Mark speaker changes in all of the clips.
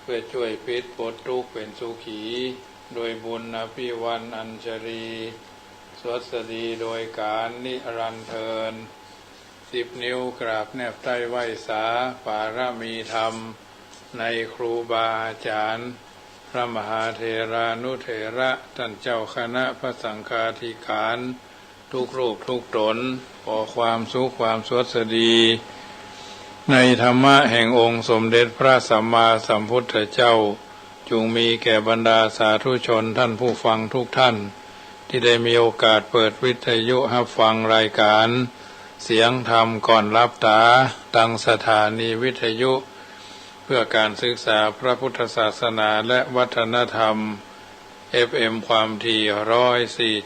Speaker 1: เพื่อช่วยพิษปลดทุกข์เป็นสุขีโดยบุญอภิวันอัญชรีสวัสดีโดยการนิรันดร์เทิน10 นิ้วกราบแนบใต้ไหวสาปารมีธรรมในครูบาอาจารย์พระมหาเถรานุเถระท่านเจ้าคณะพระสังฆาธิการทุกรูปทุกตนขอความสุขความสวัสดีในธรรมะแห่งองค์สมเด็จพระสัมมาสัมพุทธเจ้าจงมีแก่บรรดาสาธุชนท่านผู้ฟังทุกท่านที่ได้มีโอกาสเปิดวิทยุรับฟังรายการเสียงธรรมก่อนรับตาตั้งสถานีวิทยุเพื่อการศึกษาพระพุทธศาสนาและวัฒนธรรม FM ความถี่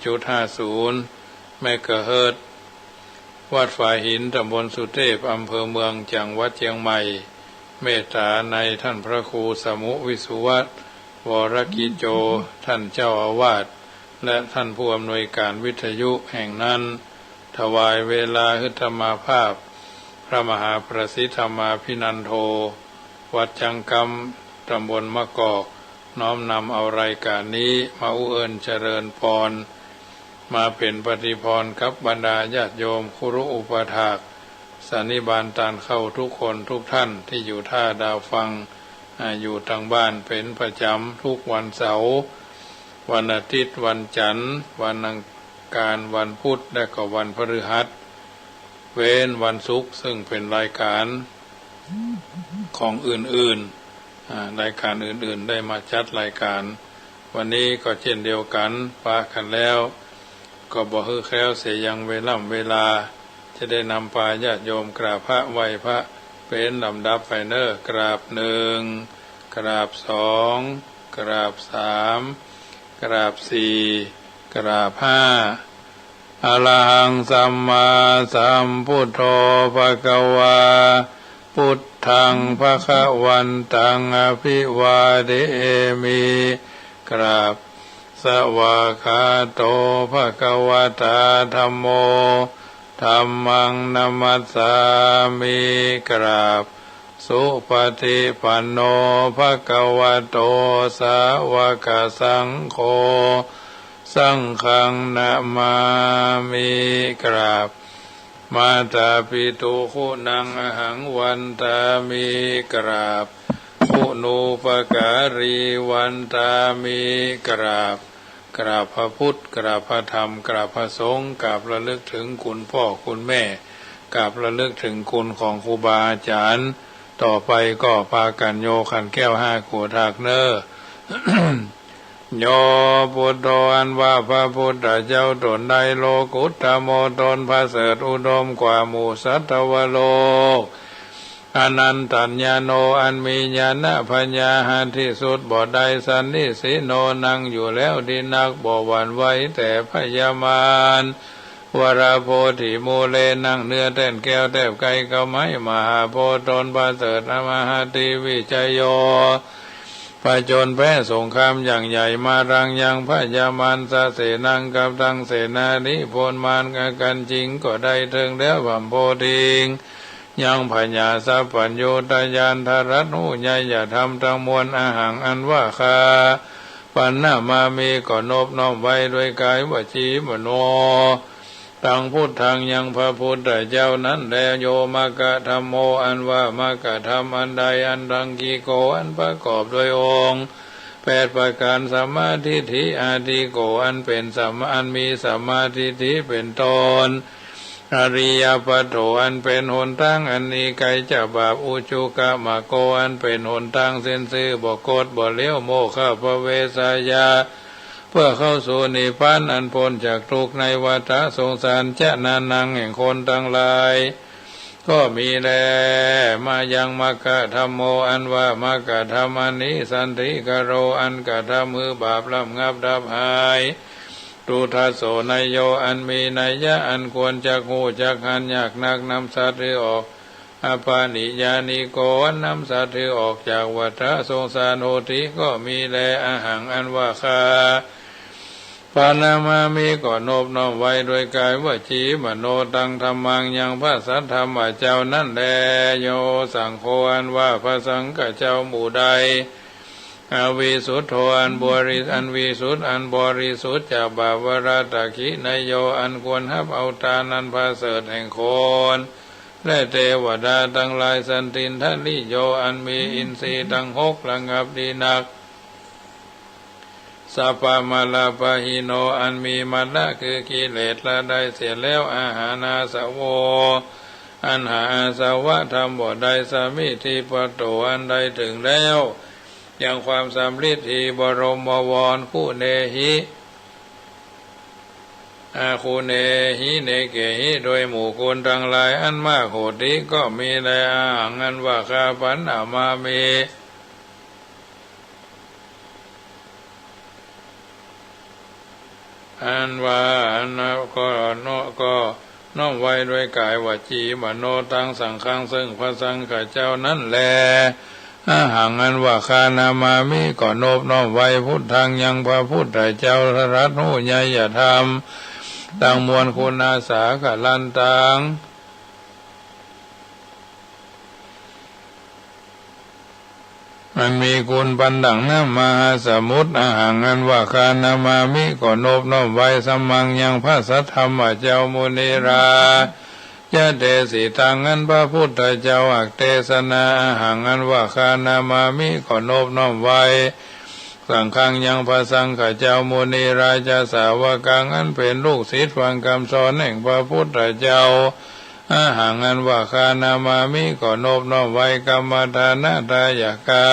Speaker 1: 104.50 เมกะเฮิรตซ์วัดฝายหินตำบลสุเทพอำเภอเมืองจังหวัดเชียงใหม่เมตตาในท่านพระครูสมุวิสุวัตรวรกิจโจท่านเจ้าอาวาสและท่านผู้อำนวยการวิทยุแห่งนั้นถวายเวลาฮึตมาภาพพระมหาประสิทธธรรมาภินันโทวัดจังกำตำบลมะกอกน้อมนำเอารายการนี้มาอุเอิญเจริญพรมาเป็นปฏิพรกับบรรดาญาติโยมครุอุปถากสันนิบาตตานเข้าทุกคนทุกท่านที่อยู่ท่าดาวฟังอยู่ทางบ้านเป็นประจำทุกวันเสาร์วันอาทิตย์วันจันทร์วันอังคารวันพุธและก็วันพฤหัสเว้นวันศุกร์ซึ่งเป็นรายการของอื่นๆรายการอื่นๆได้มาจัดรายการวันนี้ก็เช่นเดียวกันปะกันแล้วก็บ่ฮือแคล้วเสียยังเวลาจะได้นำพาญาติโยมกราบพระไหว้พระเป็นลำดับไปเนอกราบ1กราบ2กราบ3กราบ4กราบ5อะระหังสัมมาสัมพุทโธภะคะวาพุทธังภะคะวันตังอภิวาเทมิกราบสวากขาโตภะคะวะตาธัมโมธัมมังนัมมัสสามิกราบสุปฏิปันโนภะคะวะโตสาวกสังโฆสังฆังนะมามิกราบมาตาปิตุคุณังอหังวันตามิกราบคุณูปการีวันตามิกราบกราบพระพุทธกราบพระธรรมกราบพระสงฆ์กราบระลึกถึงคุณพ่อคุณแม่กราบระลึกถึงคุณของครูบาอาจารย์ต่อไปก็พากันโยขันแก้ว5 ขวดถากเนอ โยพุทโธอันว่าพระพุทธเจ้าตนใดโลกุตตโมตนพระเสริฐอุดมกว่าหมู่สัตวโลกอนันตัญญาโนอันมีญาณปัญญาหาที่สุดบ่ใดสันนิสิโนนั่งอยู่แล้วดีนักบ่หวั่นไหวแต่พยามารวราโพธิมูเลนั่งเนื้อแต้นแก้วแทบไกลก็ไม่มหาโพตนพระเสริฐอมหาติวิจโยพระจนแพ้สงครามอย่างใหญ่มารังยังพยามารสะเสนังกับทั้งเสนานิพนธ์มารกันจริงก็ได้ถึงแล้วบัมโพธิงยังพญาสัพพัญโยตยานทรัตหูใหญ่อย่าทำทั้งมวลอาหังอันว่าคาปัญนามามีก็นบน้อมไว้ด้วยกายวจีมโนตังพุทธังยังพระพุทธเจ้านั้นแลโยมกะธรรมโมอันว่ามกะธรรมอันใดอันดังกีโกอันประกอบด้วยองค์8 ประการสัมมาทิฏฐิอาทิโกอันเป็นสัมมาอันมีสัมมาทิฏฐิเป็นตนอริยปัฏโถอันเป็นหนทางอันนี้ไกลจากบาปอุจุกะมะโกอันเป็นหนทางเส้นซื่อบ่โกฏบ่เลี้ยวโมฆะภเวสายาเพื่อเข้าสู่นิพพานอันพ้นจากทุกข์ในวัฏสงสารจะนานังแห่งคนทั้งหลายก็มีแลมายังมกะธรรมโมอันว่ามกะธรรมอันนี้สันติกโรอันกะทำมือบาปลำงับดับหายตุทัสโสนยโยอันมีนัยยะอันควรจักหูจักหันยากนักนำสัตว์หรือออกอปานิยานิโกอันนำสัตว์หรือออกจากวัฏสงสารโหติก็มีแลอาหังอันว่าคาปานามามีก็นบน้อมไว้โดยกายวจีมโนตังธรรมังยังพระสัทธรรมเจ้านั่นแลโยสังโฆอันว่าพระสังฆเจ้าหมู่ใด อวิสุทโธอันบริอันวิสุทธอันบริสุทธิ์จากบาปวราตคินายโยอันควรฮับเอาทานันพาเสริฐแห่งคนและเทวดาทั้งหลายสันตินทลิโยอันมีอินทรีย์ทั้งหกระงับดีนักสัพพมาลาปะหิโนอันมีมัลละคือกิเลสละได้เสียแล้วอาหานาสโวอันหาสาวะธรรมบ่ได้สามิทิปโตอันใดถึงแล้วอย่างความสำลิดทีบรมวรคู่เนหิคูเนหิเนเกหิโดยหมู่คนทั้งหลายอันมากโหดนี้ก็มีในอาหารอันว่าคาปันอามาเมอันว่าอันก็น้อมไว้ด้วยกายวาจีมโนตังสังฆังซึ่งพระสังฆเจ้านั้นแลอาหารอันว่าคานามามิก็โนบน้อมไว้พุทธังยังพระพุทธเจ้ารัตหูญญธรรมตังมวลคุณอาสากลันตังมันมีคุณปันดังน้ำมหาสมุทรอาหารอันว่าคานามามิก็โนบน้อมไว้สมังยังพระสัทธรรมเจ้ามุนีรายะเตสิตังอันพระพุทธเจ้าอักเทศนาอาหารอันว่าคานามามิก็โนบน้อมไว้สังฆังยังพระสังฆเจ้ามุนีราชาสาวกังอันเป็นลูกศิษย์ฟังคำสอนแห่งพระพุทธเจ้าอาหารอันว่าคานามามิก็โนบน้อมไว้กรรมฐานะทายกา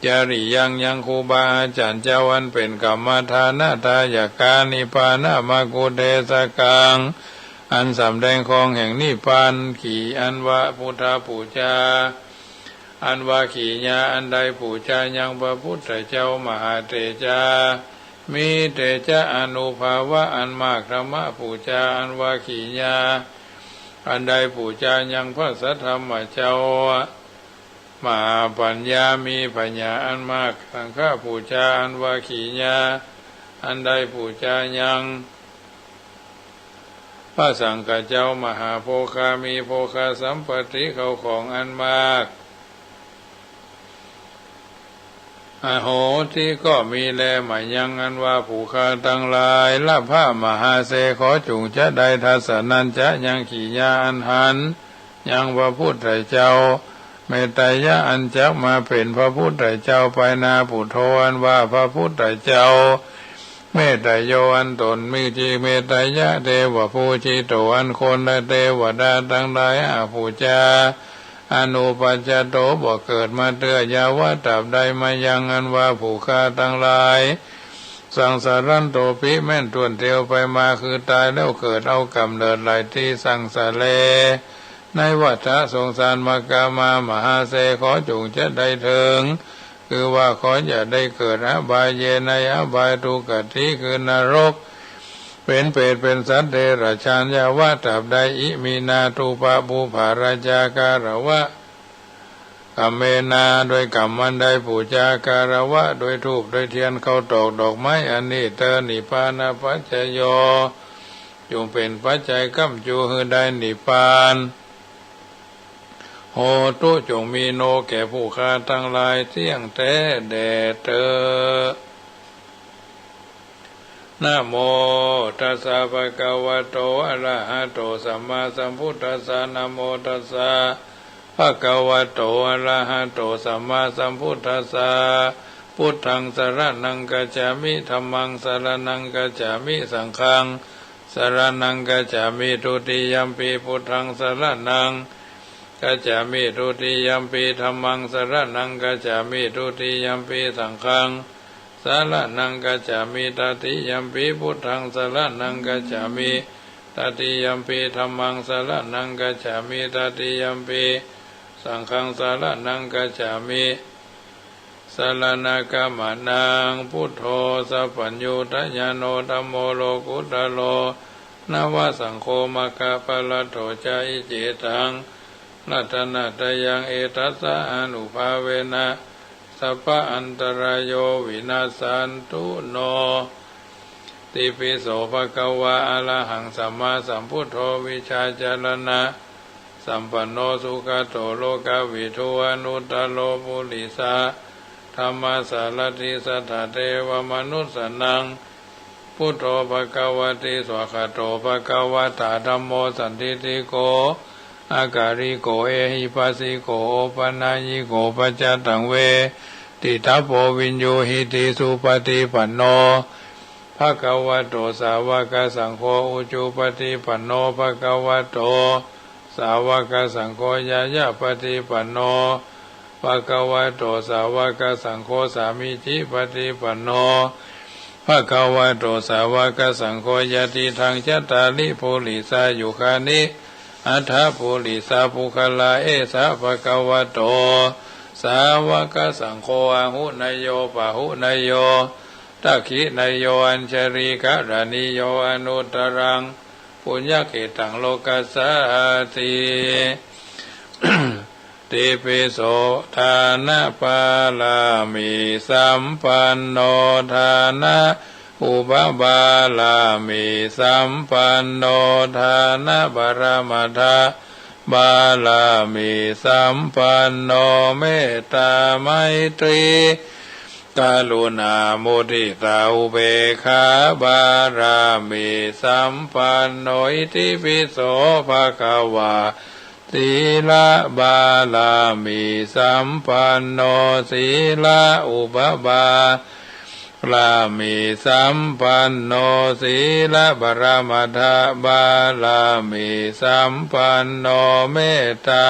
Speaker 1: จาริยังครูบาอาจารย์เจ้าอันเป็นกรรมฐานะทายกานิพพานะมากุเทสกังอันสำแดงของแห่งนิพพานขี่อันว่าพุทธปูชาอันว่าขี่ญาอันใดปูชายังพระพุทธเจ้ามหาเตจามีเตจาอนุภาวะอันมากธรรมะปูชาอันว่าขี่ญาอันใดปูชายังพระสัทธรรมเจ้ามหาปัญญามีปัญญาอันมากสังฆปูชาอันว่าขี่ญาอันใดปูชายังพระสังฆเจ้ามหาโภคามีโภคาสัมปติเขาของอันมากอโหที่ก็มีแลมายังอันว่าผู้คาทั้งหลายละพระมหาเสขอจุงจะได้ทัศนันจะยังขี่ยาอันหันยังพระพุทธเจ้าเมตตายะอันจักมาเป็นพระพุทธเจ้าไปนาปุโธอันว่าพระพุทธเจ้าเมตตาโยอันตนมีจีเมตตายะเทวผู้จิโตอันคนและเทวดาทั้งหลายผู้จาอนุปัจจโตบ่เกิดมาเตือยาวะตับใดมายังอันว่าผู้ฆ่าทั้งหลายสังสารันโตปิแม่นตวนเตียวไปมาคือตายแล้วเกิดเอากำเนิดไหลที่สังสาเลในวัฏสงสารมกามามหาเสขอจงจะได้ถึงคือว่าขออย่าได้เกิดอบายเยในอบายทุกติคือนรกเป็นเปรตเป็นสัตว์เดรัจฉานยาวะตับใดอิมีนาตุปะภูภาราชาการวะกัมเมนาโดยกรรมมันใดปูจาการวะโดยทูปโดยเทียนเขาตอกดอกไม้อันนี้เตนิพานาปัจจโยจงเป็นปัจจัยกัมจูหือได้นิพพานโหตุจงมีโนแก่ผู้ฆ่าทั้งหลายเที่ยงแท้แด่เธอนะโมตัสสะภะคะวะโตอะระหะโตสัมมาสัมพุทธัสสะนะโมตัสสะภะคะวะโตอะระหะโตสัมมาสัมพุทธัสสะพุทธังสรณังกัจฉามิธัมมังสรณังกัจฉามิสังฆังสรณังกัจฉามิทุติยัมปิพุทธังสรณังกัจฉามิทุติยัมปิธัมมังสรณังกัจฉามิทุติยัมปิสังฆังสารนังกัจจามิตติยัมปิพุทธังสารนังกัจจามิตติยัมปิธัมมังสารนังกัจจามิตติยัมปิสังฆังสารนังกัจจามิสารนาคามานังพุทโธสัพพัญญูตญาโนธัมโมโลกุตโลนวสังโฆมะกะปะละโถจาอิเจตังนัตนะตยังเอตัสสะอนุภาเวนะสัพพะอันตรายโยวินาสันตุโนติปิโสภะคะวะอะระหังสัมมาสัมพุทโธวิชาจารณะสัมปันโนสุขโตโลกวิทูอนุตตโลปุริสา ธรรมสารติสัทธเทวมนุสสนังพุทโธภควติสวากขาโตภควตาธัมโมสันทิติโกอาการิโกเอหิปัสสิโกโอปนัญญิโกปัจจตังเวติทัพโพวินโยหิติสุปฏิปันโนภควโตสาวกสังโฆอุจุปฏิปันโนภควโตสาวกสังโฆยายาปฏิปันโนภควโตสาวกสังโฆสามิจิปฏิปันโนภควโตสาวกสังโฆยติทางจัตตาลิโพลิสายุคานิอัฏฐโพลิสาภุคลาเอสะภควโตสาวกสังโฆอาหุนยโยปะหุนยโยตักขินยโยอัญชริกะรานิโยอนุตตรังปุญญเกตังโลกัสสาติติปิโสทานะปาลามิสัมปันโนทานะอุปบาลามิสัมปันโนทานะบรมัทธาบาลามิสัมปันโนเมตตาไมตรีกรุณามุทิตาอุเบกขาบารมีสัมปันโนอิติปิโสภควาศีลบาลามีสัมปันโนศีลอุปบาลามีสัมปันโนศีลบรมัทธาบาลามีสัมปันโนเมตตา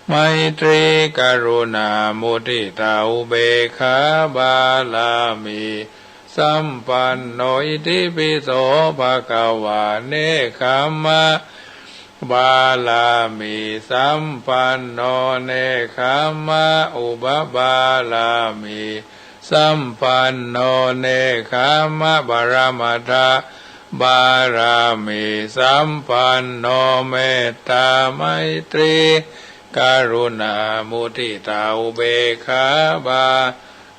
Speaker 1: ไมตรีกรุณามุทิตาอุเบกขาบาลามีสัมปันโนอิติปิโสภควาเนคขมะบาลามีสัมปันโนเนคขมะอุปบาลามีสัมปันโนเนคขมะบรมัทธาบารมีสัมปันโนเมตตาไมตรีกรุณามุทิตาอุเบกขาบา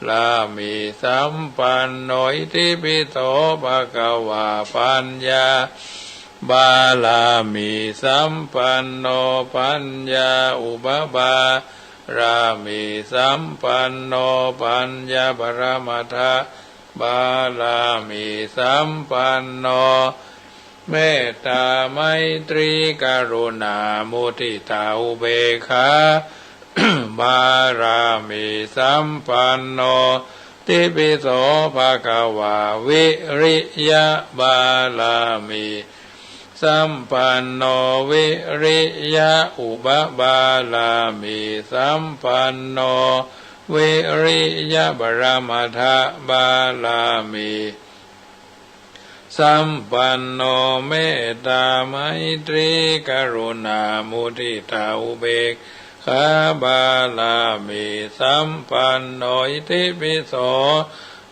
Speaker 1: ลามีสัมปันโนอิติปิโสภควาปัญญาบาลามีสัมปันโนปัญญาอุปบารามีสัมปันโนปัญญาบรมัทธาบาลามีสัมปันโนเมตตาไมตรีกรุณามุทิตาอุเบกขาบารามีสัมปันโนติปิโสภควาวิริยะบาลามีสัมปันโนวิริยะอุปบาลามีสัมปันโนวิริยะบรมัทธาบาลามีสัมปันโนเมตตาไมตรีกรุณามุทิตาอุเบกขาบาลามีสัมปันโนอิติปิโส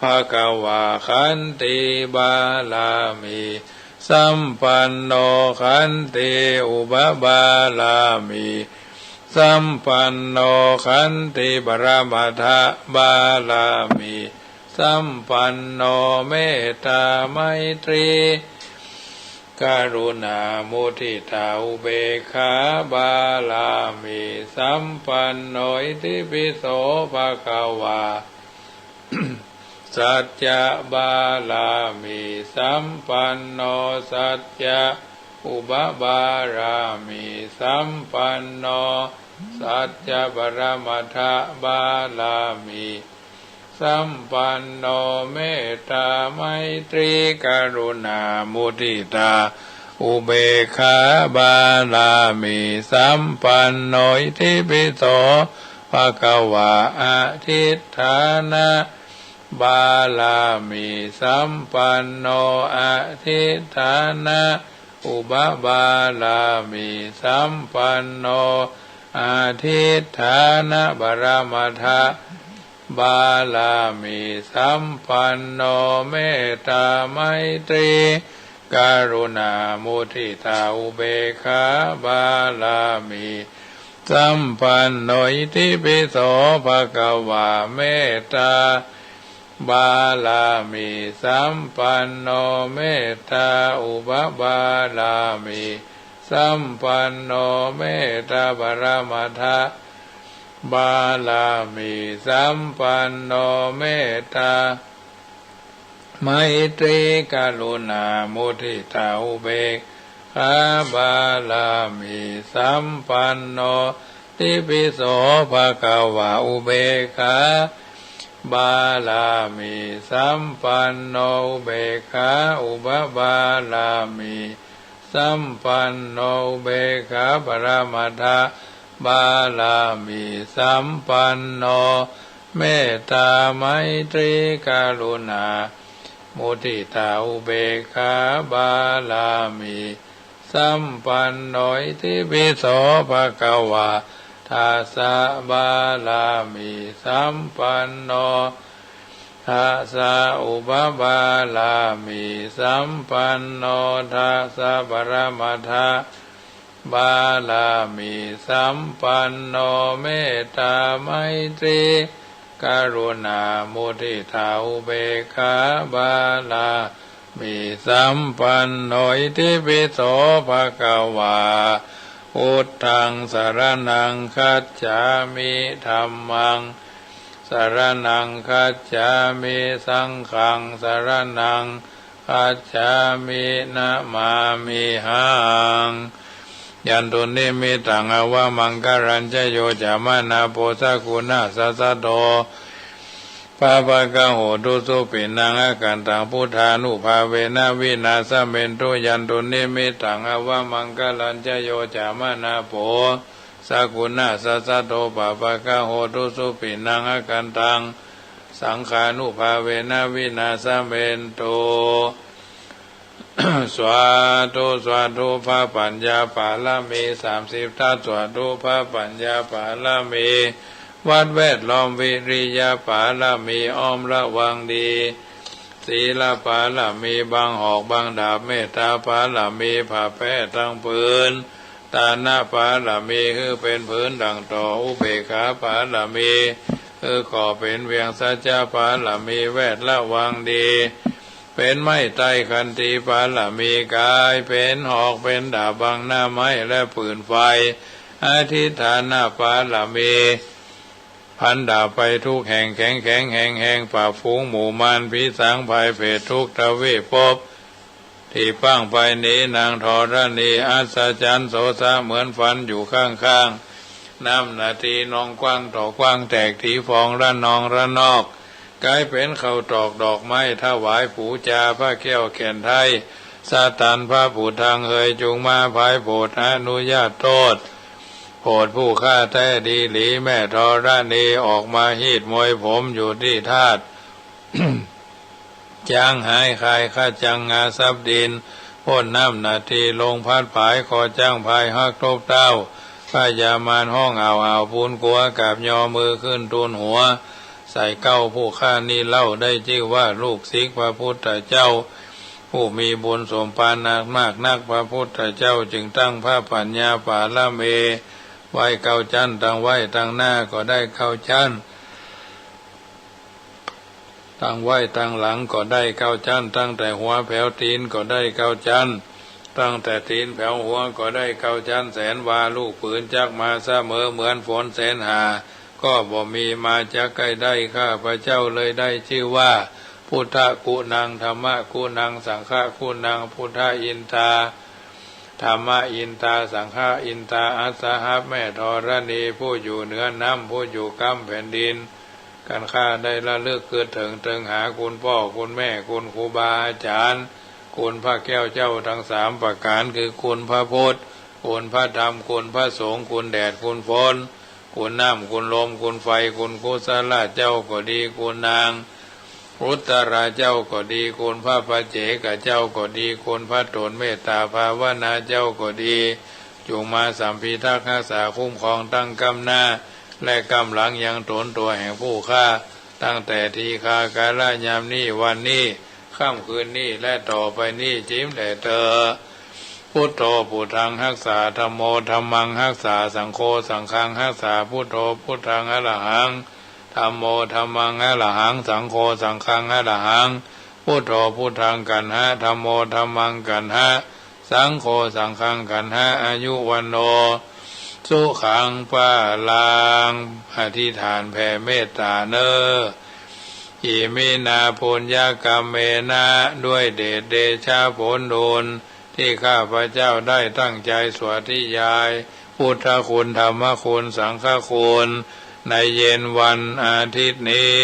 Speaker 1: ภควาขันติบาลามีสัมปันโนขันติอุปบาลามีสัมปันโนขันติบรมัทธาบาลามีสัมปันโนเมตตาไมตรีกรุณามุทิตาอุเบกขาบาลามีสัมปันโนอิติปิโสภควาสัจจะบาลามีสัมปันโนสัจจะอุปบารามีสัมปันโนสัจจะบรมัทธาบาลามีสัมปันโนเมตตาไมตรีกรุณามุทิตาอุเบกขาบาลามีสัมปันโนอิติปิโสภควาอทิฏฐานะบาลามีสัมปันโนอทิฏฐานะอุปบาลามีสัมปันโนอทิฏฐานะบรมัทธาบาลามีสัมปันโนเมตตาไมตรีกรุณามุทิตาอุเบกขาบาลามีสัมปันโนอิติปิโสภควาเมตตาบาลามีสัมปันโนเมตตาอุปบาลามีสัมปันโนเมตตาบรมัทธา บาลามีสัมปันโนเมตตาไมตรีกรุณามุทิตาอุเบกขาบาลามีสัมปันโนติปิโสภะคะวะอุเบกขาบาลามีสัมปันโนอุเบกขาอุปบาลามีสัมปันโนอุเบกขาปรมัตถะบาลามีสัมปันโนเมตตาไมตรีกรุณามุทิตาอุเบกขาบาลามีสัมปันโนอิติปิโสภะคะวะทัสสะบาลามีสัมปันโนทัสสะอุปบาลามีสัมปันโนทัสสะปรมัตถะบาลามีสัมปันโนเมตตาไมตรีกรุณามุทิตาอุเบกขาบาลามีสัมปันโนอิติปิโสภะคะวะพุทธังสรณังคัจฉามิธัมมังสรณังคัจฉามิสังฆังสรณังคัจฉามินะมามิหังยันตุนิมิตังอวะมังคะรัญจโยจามานาโพสกุณาสัสสะโตปาปะกะโหตุสุปินังอากันตังพุทธานุภาเวนะวินาสเมนตุยันตุนิมิตังอวะมังคะรัญจโยจามานาโพสกุณาสัสสะโตปาปะกะโหตุสุปินังอากันตังสังฆานุภาเวนะวินาสเมนตุสวาธุสวาธุพระปัญญาปาลมี30ทัศสวาธุพระปัญญาปาลมีวัดแวดล้อมวิริยาปาลมีอ้อมระวังดีศีลปาลมีบางหอกบางดาบเมตตาปาลมีผ้าแพร่ทั้งผืนตานะปาลมีคือเป็นผืนดังต่ออุเบกขาปาลมีคือก่อเป็นเวียงสัจจะปาลมีแวดระวังดีเป็นไม้ไตคันธีปาลมีกายเป็นหอกเป็นดาบบังหน้าไม้และปืนไฟอธิฐานะปาลมีพันดาบไปทุกแห่งแข็งแข็งแห่งแห่งป่าฝูงหมู่มารพิสังภัยเพศทุกทวีภพที่ปั้งไปนี้นางธรณีอัศจรรย์โสสะเหมือนฟันอยู่ข้างๆน้ำนาทีนองกว้างต่อกว้างแตกถีฟองระนองระนอกกลายเป็นเขาตอกดอกไม้ถวายผูจาพระแก้วแก่นไทยซาตานพระผู้ทางเฮยจุงมาภายโปรดอนุญาตโทษโปรดผู้ฆ่าแท้ดีหลีแม่ธรณีออกมาหีดมวยผมอยู่ที่ธาตุ จางหายคายข้าจังงาซับดินพ่นน้ำนาทีลงพัดผายคอจ้างพายฮักทบเต้าข้ายามานห้องเอาปูนกัวกับยอมือขึ้นตูนหัวใส่เก้าผู้ฆ่านี้เล่าได้ชื่อว่าลูกศิษย์พระพุทธเจ้าผู้มีบุญสมปานนักมากนักพระพุทธเจ้าจึงตั้งพระปัญญาปาละเมไว้เก้าชั้นตั้งไว้ตั้งหน้าก็ได้เก้าชั้นตั้งไว้ตั้งหลังก็ได้เก้าชั้นตั้งแต่หัวแผ่วตีนก็ได้เก้าชั้นตั้งแต่ตีนแผ่วหัวก็ได้เก้าชั้นแสนวาลูกปืนจักมาเสมอเหมือนฝนแสนหาก็บ่มีมาจากใกล้ได้ข้าพระเจ้าเลยได้ชื่อว่าพุทธกุณังธรรมกุณังสังฆกุณังพุทธอินทาธรรมอินทาสังฆอินทาอัสสหแม่ธรณีผู้อยู่เหนือน้ำผู้อยู่กำแผ่นดินการข้าได้ละเลิกเกิดถึงหาคุณพ่อคุณแม่คุณครูบาอาจารย์คุณพระแก้วเจ้าทั้ง3ประการคือคุณพระพุทธคุณพระธรรมคุณพระสงฆ์คุณแดดคุณฝนคุณน้ำคุณลมคุณไฟคุณกุศลเจ้าก็ดีคุณนางพุทธราเจ้าก็ดีคุณพระปัจเจกเจ้าก็ดีคุณพระตนเมตตาภาวนาเจ้าก็ดีจงมาสัมพิทักษ์รักษาคุ้มครองตั้งกำหน้าและกำหลังยังตนตัวแห่งผู้ฆ่าตั้งแต่ทีฆากาลยามนี้วันนี้ค่ำคืนนี้และต่อไปนี้จิ้มแต่เธอพุทโธพุทธังรักษาธัมโมธัมมังรักษาสังโฆสังฆังรักษาพุทโธพุทธังอรหังธัมโมธัมมังอรหังสังโฆสังฆังอรหังพุทโธพุทธังกันหะธัมโมธัมมังกันหะสังโฆสังฆังกันหะอายุวันโน สุขังปาลังอธิษฐานแผ่เมตตาเนออิมินาปุญญกรรมเมนะด้วยเดชเดชะผลบุญที่ข้าพระเจ้าได้ตั้งใจสวดนิยายพุทธคุณธรรมคุณสังฆคุณในเย็นวันอาทิตย์นี้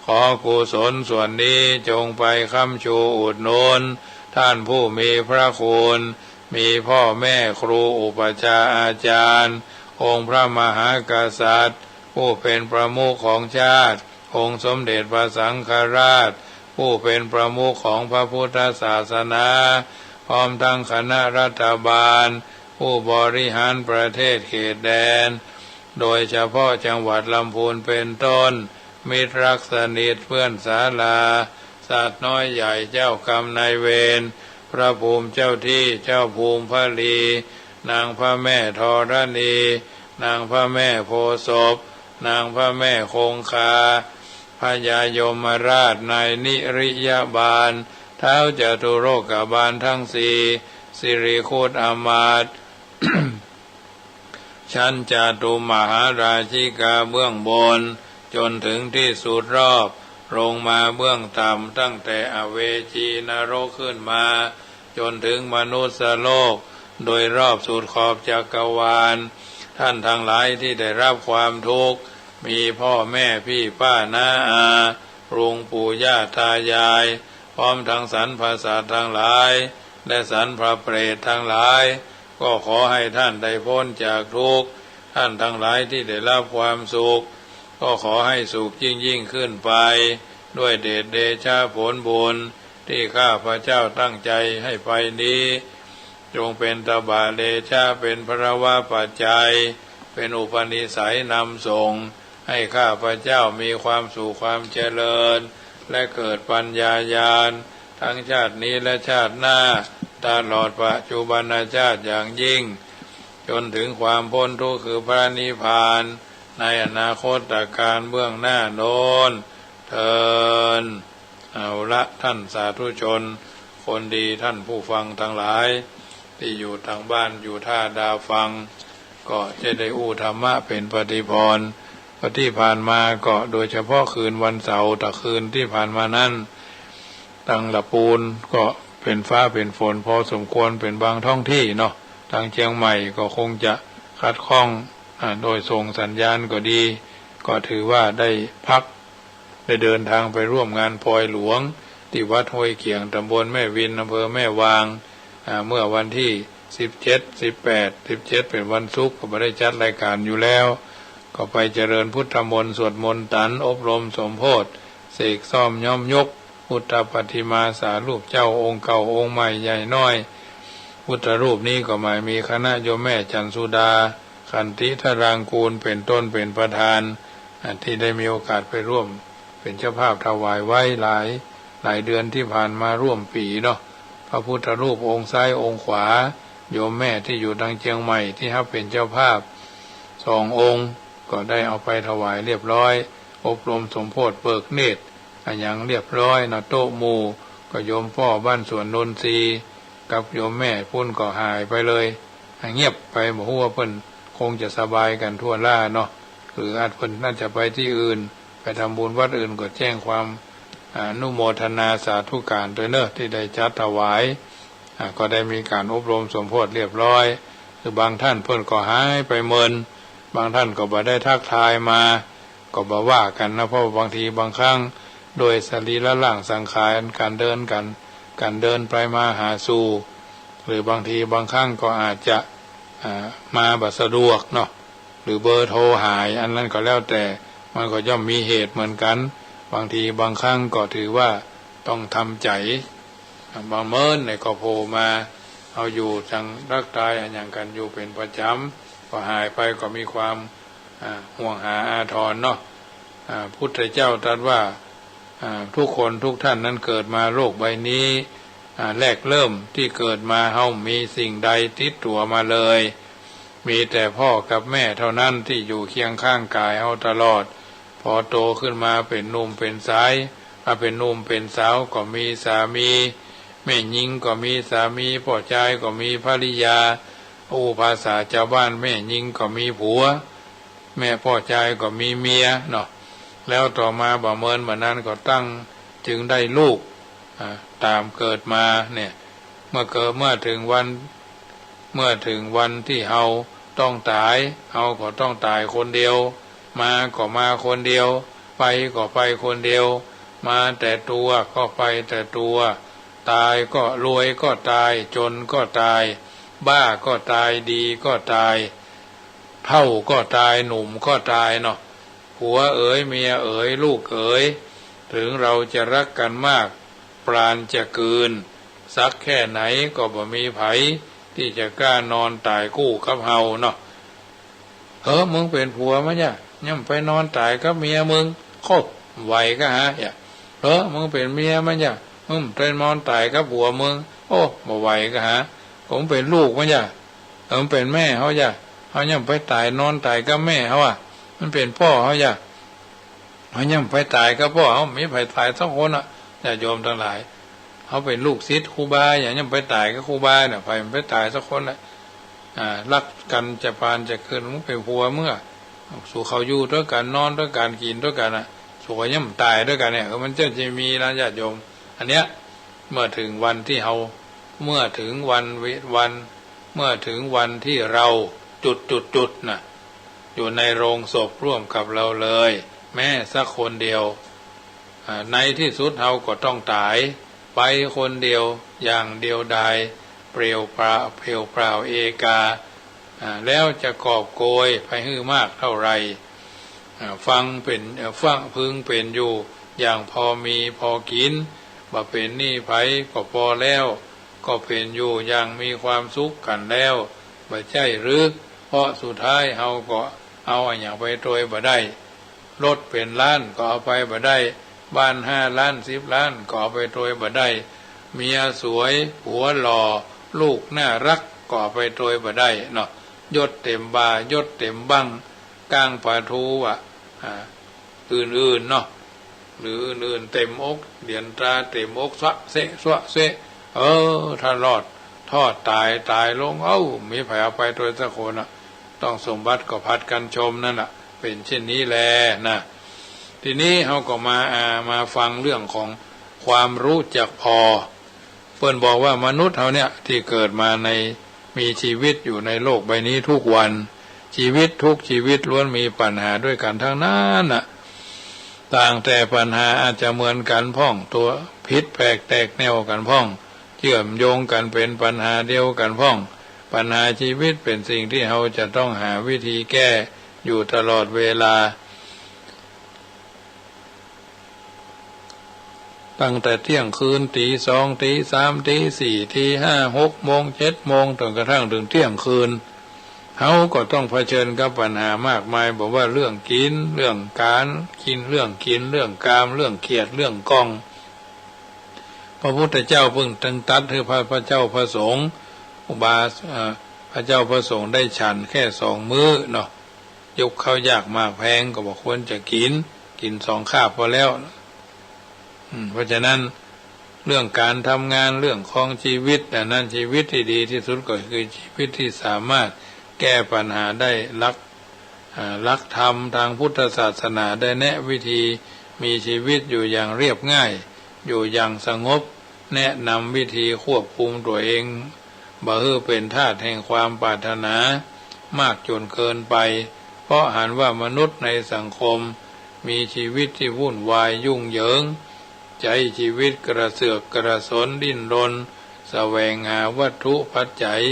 Speaker 1: ขอกุศลส่วนนี้จงไปค้ำชูอุดหนุนท่านผู้มีพระคุณมีพ่อแม่ครูอุปัชฌาย์อาจารย์องค์พระมหากษัตริย์ผู้เป็นประมุขของชาติองค์สมเด็จพระสังฆราชผู้เป็นประมุขของพระพุทธศาสนาพร้อมทั้งคณะรัฐบาลผู้บริหารประเทศเขตแดนโดยเฉพาะจังหวัดลำพูนเป็นต้นมิตรรักสนิทเพื่อนศาลาสัตว์น้อยใหญ่เจ้ากรรมนายเวรพระภูมิเจ้าที่เจ้าภูมิพระลีนางพระแม่ธรณีนางพระแม่โพธิ์ศพนางพระแม่คงคาพญายมราชในนิริยบาลเท้าจตุโลกบาลทั้งสี่สิริคูตอมาตย์ ชั้นจาตุมหาราชิกาเบื้องบนจนถึงที่สุดรอบลงมาเบื้องต่ำตั้งแต่อเวจีนรกขึ้นมาจนถึงมนุษย์โลกโดยรอบสุดขอบจักรวาลท่านทั้งหลายที่ได้รับความทุกข์มีพ่อแม่พี่ป้าน้าอาลุงปู่ย่าตายายพร้อมทั้งสรรพสัตว์ทั้งหลายและสรรพเปรตทั้งหลายก็ขอให้ท่านได้พ้นจากทุกข์ท่านทั้งหลายที่ได้รับความสุขก็ขอให้สุขยิ่งขึ้นไปด้วยเดชเดชะผลบุญที่ข้าพระเจ้าตั้งใจให้ไปนี้จงเป็นตบะเดชะเป็นพระวะปัจจัยเป็นอุปนิสัยนำส่งให้ข้าพระเจ้ามีความสุขความเจริญและเกิดปัญญาญาณทั้งชาตินี้และชาติหน้าตลอดปัจจุบันชาติอย่างยิ่งจนถึงความพ้นทุกข์คือพระนิพพานในอนาคตการเบื้องหน้าโน้นเทินเอาละท่านสาธุชนคนดีท่านผู้ฟังทั้งหลายที่อยู่ทางบ้านอยู่ท่าดาวฟังก็จะได้อู้ธรรมะเป็นปฏิพรที่ผ่านมาก็โดยเฉพาะคืนวันเสาร์แต่คืนที่ผ่านมานั้นตังละปูนก็เป็นฟ้าเป็นฝนพอสมควรเป็นบางท้องที่เนาะทางเชียงใหม่ก็คงจะคัดข้องโดยส่งสัญญาณก็ดีก็ถือว่าได้พักได้เดินทางไปร่วมงานพลอยหลวงที่วัดห้วยเขียงตำบลแม่วินอำเภอแม่วางเมื่อวันที่17 18 17เป็นวันศุกร์ก็ไม่ได้จัดรายการอยู่แล้วก็ไปเจริญพุทธมนต์สวดมนต์ตันอบรมสมโภชเสกซ่อมย้อมยกพุทธปฏิมาสารูปเจ้าองค์เก่าองค์ใหม่ใหญ่น้อยพุทธรูปนี้ก็หมายมีคณะโยมแม่จันสุดาขันติธารางกูลเป็นต้นเป็นประธานที่ได้มีโอกาสไปร่วมเป็นเจ้าภาพถวายไว้หลายเดือนที่ผ่านมาร่วมปีเนาะพระพุทธรูปองค์ซ้ายองค์ขวาโยมแม่ที่อยู่ทางเชียงใหม่ที่ฮับเป็นเจ้าภาพ2 องค์ก็ได้เอาไปถวายเรียบร้อยอบรมสมโภชเบิกเนตรอย่างเรียบร้อยนะโต๊ะหมู่ก็โยมพ่อบ้านสวนนนทรีกับโยมแม่พุ่นก็หายไปเลยเงียบไปบอกว่าเพิ่นคงจะสบายกันทั่วล่าเนาะหรืออาจเพิ่นน่าจะไปที่อื่นไปทำบุญวัดอื่นก็แจ้งความอนุโมทนาสาธุการโดยเนอะที่ได้จัดถวายก็ได้มีการอบรมสมโภชเรียบร้อยคือบางท่านเพิ่นก็หายไปเมินบางท่านก็บ่ได้ทักทายมาก็บ่ว่ากันนะเพราะบางทีบางครั้งโดยสรีระร่างสังขารการเดินไปมาหาสู่หรือบางทีบางครั้งก็อาจจะมาบ่สะดวกเนาะหรือเบอร์โทรหายอันนั้นก็แล้วแต่มันก็ย่อมมีเหตุเหมือนกันบางทีบางครั้งก็ถือว่าต้องทำใจบางเมินในก็โผล่มาเอาอยู่จังรักตายอันอย่างกันอยู่เป็นประจำพอหายไปก็มีความห่วงหาอาทรเนาะพุทธเจ้าตรัสว่าทุกคนทุกท่านนั้นเกิดมาโลกใบนี้แรกเริ่มที่เกิดมาเฮามีสิ่งใดติดตัวมาเลยมีแต่พ่อกับแม่เท่านั้นที่อยู่เคียงข้างกายเฮาตลอดพอโตขึ้นมาเป็นหนุ่มเป็นสายเป็นหนุ่มเป็นสาวก็มีสามีแม่หญิงก็มีสามีพ่อชายก็มีภริยา ภาษาชาวบ้านแม่ยิงก็มีผัวแม่พ่อชายก็มีเมียเนาะแล้วต่อมาบ่เมินบ่นั้นก็ตั้งจึงได้ลูกตามเกิดมาเนี่ยเมื่อถึงวันที่เฮาต้องตายเฮาก็ต้องตายคนเดียวมาก็มาคนเดียวไปก็ไปคนเดียวมาแต่ตัวก็ไปแต่ตัวตายก็รวยก็ตายจนก็ตายบ้าก็ตายดีก็ตายเฒ่าก็ตายหนุ่มก็ตายเนาะผัวเอ๋ยเมียเอ๋ยลูกเอ๋ยถึงเราจะรักกันมากปราณจะเกินสักแค่ไหนก็บ่มีไผที่จะกล้านอนตายคู่กับเฮาเนาะมึงเป็นผัวมั้ยเนี่ยย่ำไปนอนตายกับเมียมึงโคตรไหวก็ฮะมึงเป็นเมียมั้ยเนี่ยมึงเป็นนอนตายกับผัวมึงบ่ไหวก็ฮะผมเป็นลูกมั้ยเนี่ยมึงเป็นแม่เฮาจ้ะเฮาย่ำไปตายนอนตายกับแม่เฮามันเป็นพ่อเฮาจ้ะเฮาย่ำไปตายกับพ่อเฮามีไผตายสักคนญาติโยมทั้งหลายเขาเป็นลูกศิษย์ครูบาอย่างนี้ไปตายกับครูบาเนี่ยไปตายสักคนแหละรักกันจะพานจะคืนมึงเป็นผัวเมื่อสู่เขาอยู่ด้วยกันนอนด้วยกันกินด้วยกันสู่เขาย่ำตายด้วยกันเนี่ยมันจะมีนะญาติโยมอันเนี้ยเมื่อถึงวันที่เมื่อถึงวันที่เราจุดนะอยู่ในโรงศพร่วมกับเราเลยแม้สักคนเดียวในที่สุดเราก็ต้องตายไปคนเดียวอย่างเดียวดายเปลี่ยวเปล่าเอกาแล้วจะกอบโกยไปหื้อมากเท่าไรฟังพึงเป็นอยู่อย่างพอมีพอกินบ่เป็นหนี้ไผก็พอแล้วก็เป็นอยู่อย่างมีความสุขกันแล้วบ่ใช่หรือเพราะสุดท้ายเฮาก็เอาอย่างไปโดยบ่ได้รถเป็นล้านก็เอาไปบ่ได้บ้าน5 ล้าน10 ล้านก็เอาไปโดยบ่ได้เมียสวยผัวหล่อลูกน่ารักก็เอาไปโดยบ่ได้เนาะยศเต็มบายศเต็มบังกลางปะทูอื่นๆเนาะหรืออื่นๆเต็มอกเหรียญตราเต็มอกสวะเสะถ้ารอดทอดตายลงมีไผเอาไปโดยสักคนต้องสมบัติก็พัดกันชมนั่นเป็นเช่นนี้แลนะทีนี้เราก็มาฟังเรื่องของความรู้จักพอเพิ่นบอกว่ามนุษย์เราเนี่ยที่เกิดมามีชีวิตอยู่ในโลกใบนี้ทุกวันชีวิตทุกชีวิตล้วนมีปัญหาด้วยกันทั้งนั้นต่างแต่ปัญหาอาจจะเหมือนกันพ้องตัวพิษแปลกแตกแนวกันพ้องเชื่อมโยงกันเป็นปัญหาเดียวกันพ้องปัญหาชีวิตเป็นสิ่งที่เราจะต้องหาวิธีแก้อยู่ตลอดเวลาตั้งแต่เที่ยงคืนตี 2ตี 3ตี 4ตี5 6 โมง 7 โมงจนกระทั่งถึงเที่ยงคืนเขาก็ต้องเผชิญกับปัญหามากมายบอกว่าเรื่องกินเรื่องการกินเรื่องกินเรื่องกามเรื่องเกียรติเรื่องกองพระพุทธเจ้าเพิ่งตัดให้พระเจ้าพระสงฆ์พระเจ้าพระสงฆ์ได้ฉันแค่2 มื้อเนาะยกข้าวยากมากแพงก็บอกควรจะกิน2 คาบพอแล้วเพราะฉะนั้นเรื่องการทำงานเรื่องของชีวิตนั้นชีวิตที่ดีที่สุดก็คือชีวิตที่สามารถแก้ปัญหาได้รักธรรมทางพุทธศาสนาได้แนะวิธีมีชีวิตอยู่อย่างเรียบง่ายอยู่อย่างสงบแนะนำวิธีควบคุมตัวเองบ่ให้เป็นทาสแห่งความปรารถนามากจนเกินไปเพราะเห็นว่ามนุษย์ในสังคมมีชีวิตที่วุ่นวายยุ่งเหยิงใจชีวิตกระเสือกกระสนดิ้นรนแสวงหาวัตถุปัจจัย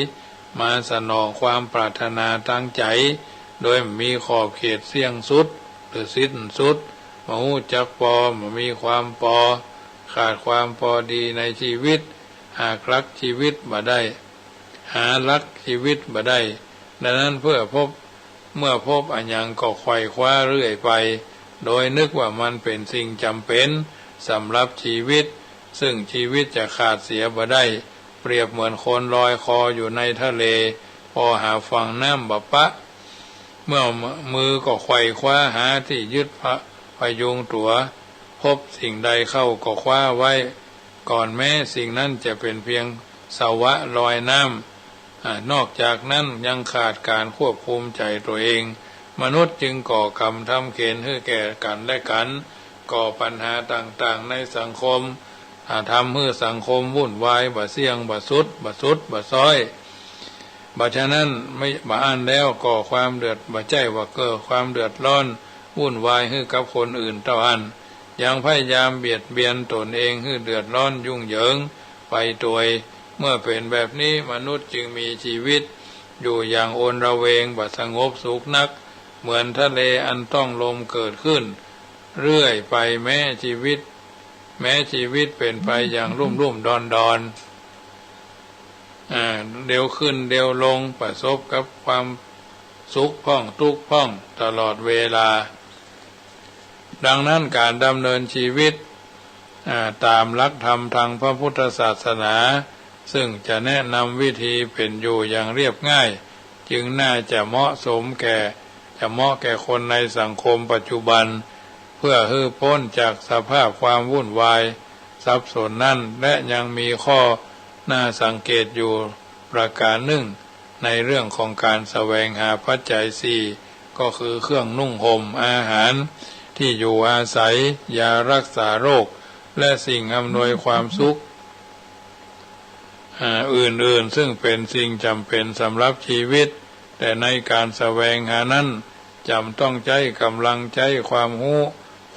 Speaker 1: มาสนองความปรารถนาตั้งใจโดยมีขอบเขตเสี่ยงสุดหรือสิ้นสุดบ่ฮู้จักพอบ่มีความพอขาดความพอดีในชีวิตหากรักชีวิตบ่ได้หารักชีวิตบ่ได้ดังนั้นเมื่อพบอันยังก็ไขว่คว้าเรื่อยไปโดยนึกว่ามันเป็นสิ่งจำเป็นสำหรับชีวิตซึ่งชีวิตจะขาดเสียบ่ได้เปรียบเหมือนคนลอยคออยู่ในทะเลพอหาฝั่งน้ำบ่ปะเมื่อมือก็ไขว่คว้าหาที่ยึดพยุงตัวพบสิ่งใดเข้าก็คว้าไว้ก่อนแม้สิ่งนั้นจะเป็นเพียงสวะลอยน้ นอกจากนั้นยังขาดการควบคุมใจตัวเองมนุษย์จึงก่อกรรมทำเข็ญให้แก่กันและกันก่อปัญหาต่างๆในสังคมทำให้สังคมวุ่นวายบ่เสี่ยงบ่สุดบ่ซ้อยบ่ฉะนั้นไม่บ่อ่านแล้วก่อความเดือดบ่ใจว่าเกิดความเดือดร้อนวุ่นวายให้กับคนอื่นเท่าอันยังพยายามเบียดเบียนตนเองให้เดือดร้อนยุ่งเหยิงไปตัวเมื่อเป็นแบบนี้มนุษย์จึงมีชีวิตอยู่อย่างโอนระเวงบ่สงบสุขนักเหมือนทะเลอันต้องลมเกิดขึ้นเรื่อยไปแม้ชีวิตเป็นไปอย่างรุ่มดอนเดี๋ยวขึ้นเดี๋ยวลงประสบกับความสุขพ้องทุกข์พ้องตลอดเวลาดังนั้นการดำเนินชีวิตตามหลักธรรมทางพระพุทธศาสนาซึ่งจะแนะนำวิธีเป็นอยู่อย่างเรียบง่ายจึงน่าจะเหมาะแก่คนในสังคมปัจจุบันเพื่อให้พ้นจากสภาพความวุ่นวายสับสนนั่นและยังมีข้อน่าสังเกตอยู่ประการหนึ่งในเรื่องของการแสวงหาปัจจัยสี่ก็คือเครื่องนุ่งห่มอาหารที่อยู่อาศัยยารักษาโรคและสิ่งอำนวยความสุขอื่นๆซึ่งเป็นสิ่งจำเป็นสำหรับชีวิตแต่ในการแสวงหานั้นจำต้องใช้กำลังใช้ความรู้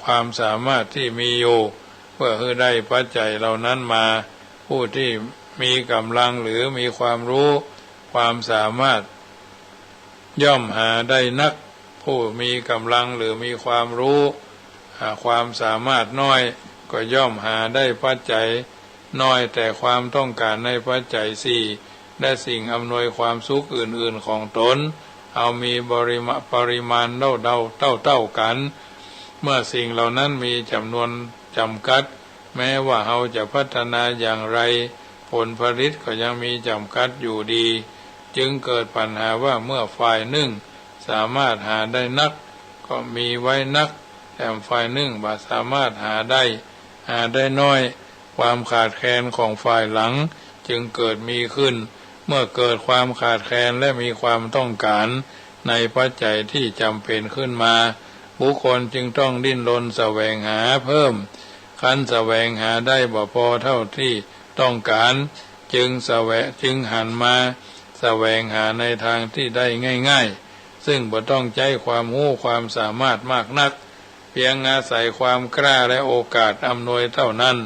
Speaker 1: ความสามารถที่มีอยู่เพื่อให้ได้ปัจจัยเหล่านั้นมาผู้ที่มีกำลังหรือมีความรู้ความสามารถย่อมหาได้นักผู้มีกำลังหรือมีความรู้ความสามารถน้อยก็ย่อมหาได้ปัจจัยน้อยแต่ความต้องการในปัจจัยสี่และสิ่งอำนวยความสุขอื่นๆของตนเอามีปริมาณเท่ากันเมื่อสิ่งเหล่านั้นมีจำนวนจำกัดแม้ว่าเราจะพัฒนาอย่างไรผลผลิตก็ยังมีจำกัดอยู่ดีจึงเกิดปัญหาว่าเมื่อฝ่ายหนึ่งสามารถหาได้นักก็มีไว้นักแต่ฝ่ายหนึ่งบ่สามารถหาได้น้อยความขาดแคลนของฝ่ายหลังจึงเกิดมีขึ้นเมื่อเกิดความขาดแคลนและมีความต้องการในปัจจัยที่จำเป็นขึ้นมาบุคคลจึงต้องดิ้นรนแสวงหาเพิ่มคันแสวงหาได้บ่พอเท่าที่ต้องการจึงหันมาแสวงหาในทางที่ได้ง่ายๆซึ่งบ่ต้องใช้ความรู้ความสามารถมากนักเพียงอาศัยความกล้าและโอกาสอำนวยเท่านั้น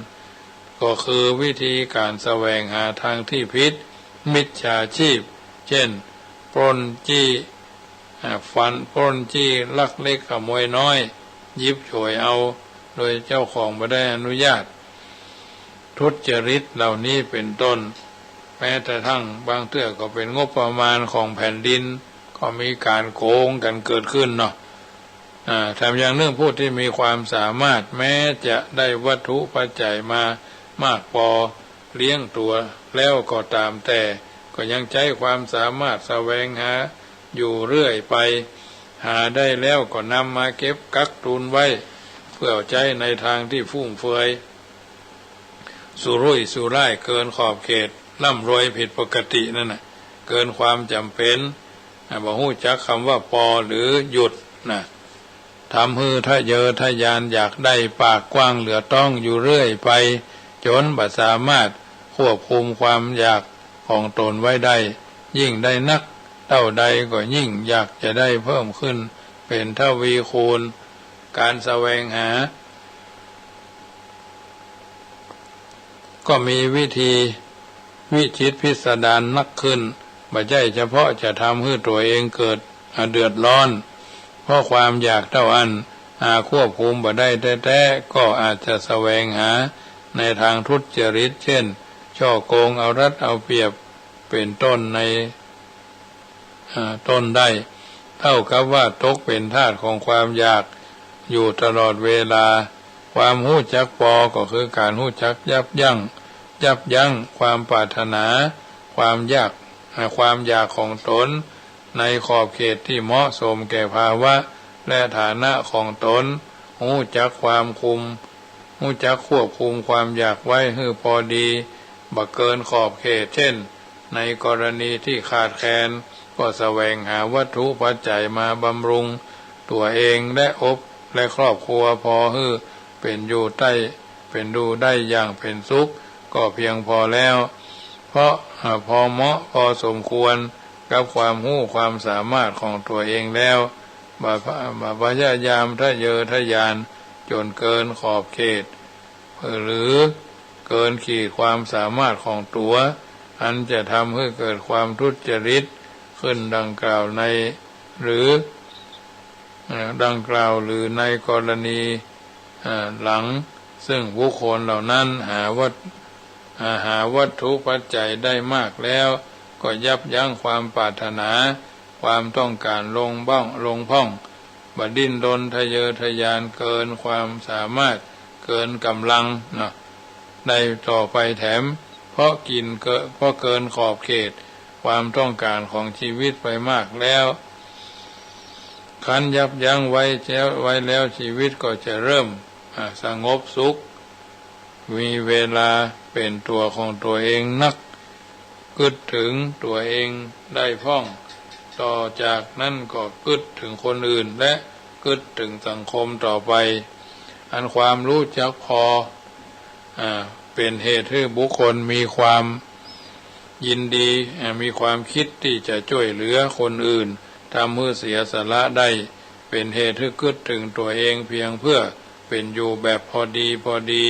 Speaker 1: ก็คือวิธีการแสวงหาทางที่ผิดมิจฉาชีพเช่นปล้นจี้ลักเล็กขโมยน้อยยิบฉวยเอาโดยเจ้าของไม่ได้อนุญาตทุจริตเหล่านี้เป็นต้นแม้แต่ทั้งบางเทื่อก็เป็นงบประมาณของแผ่นดินก็มีการโกงกันเกิดขึ้นเนาะแถมยังเรื่องผู้ที่มีความสามารถแม้จะได้วัตถุปัจจัยมามากพอเลี้ยงตัวแล้วก็ตามแต่ก็ยังใช้ความสามารถแสวงหาอยู่เรื่อยไปหาได้แล้วก็นำมาเก็บกักตุนไว้เพื่อใช้ในทางที่ฟุ่มเฟือยสุรุ่ยสุร่ายเกินขอบเขตร่ำรวยผิดปกตินั่นน่ะเกินความจำเป็นบ่ฮู้จักคำว่าพอหรือหยุดนะทำให้ทะเยอทะยานอยากได้ปากกว้างเหลือต้องอยู่เรื่อยไปจนบ่สามารถควบคุมความอยากของตนไว้ได้ยิ่งได้นักเท่าใดก็ยิ่งอยากจะได้เพิ่มขึ้นเป็นทวีคูณการแสวงหาก็มีวิธีวิจิตรพิสดารนักขึ้นบ่ใช่เฉพาะจะทำให้ตัวเองเกิดเดือดร้อนเพราะความอยากเท่าอันควบคุมบ่ได้แท้ๆก็อาจจะแสวงหาในทางทุจริตเช่นช่อโกงเอารัดเอาเปรียบเป็นต้นในต้นได้เท่ากับว่าตกเป็นทาสของความอยากอยู่ตลอดเวลาความหู้จักพอก็คือการหู้จักยับยั้งความปรารถนาความอยากของตนในขอบเขตที่เหมาะสมแก่ภาวะและฐานะของตนหู้จักหู้จักควบคุมความอยากไว้ให้พอดีบ่เกินขอบเขตเช่น ในกรณีที่ขาดแคลนก็แสวงหาวัตถุปัจจัยมาบำรุงตัวเองและครอบครัวพอให้เป็นอยู่ได้อย่างเป็นสุขก็เพียงพอแล้วเพราะพอเหมาะพอสมควรกับความรู้ความสามารถของตัวเองแล้วพยายามทะเยอทะยานจนเกินขอบเขตหรือเกินขีดความสามารถของตัวอันจะทำให้เกิดความทุจริตขึ้นดังกล่าวหรือในกรณีหลังซึ่งบุคคลเหล่านั้นหาวัตถุปัจจัยได้มากแล้วก็ยับยั้งความปรารถนาความต้องการลงพ่องบดิ้นรนทะเยอทะยานเกินความสามารถเกินกำลังได้ต่อไปแถมเพราะเกินขอบเขตความต้องการของชีวิตไปมากแล้วคันยับยั้งไว้แล้วชีวิตก็จะเริ่มสงบสุขมีเวลาเป็นตัวของตัวเองนักกึดถึงตัวเองได้พ่องต่อจากนั้นก็กึดถึงคนอื่นและกึดถึงสังคมต่อไปอันความรู้จักพอเป็นเหตุให้บุคคลมีความยินดีมีความคิดที่จะช่วยเหลือคนอื่นทำให้เสียสละได้เป็นเหตุให้กึดถึงตัวเองเพียงเพื่อเป็นอยู่แบบพอดี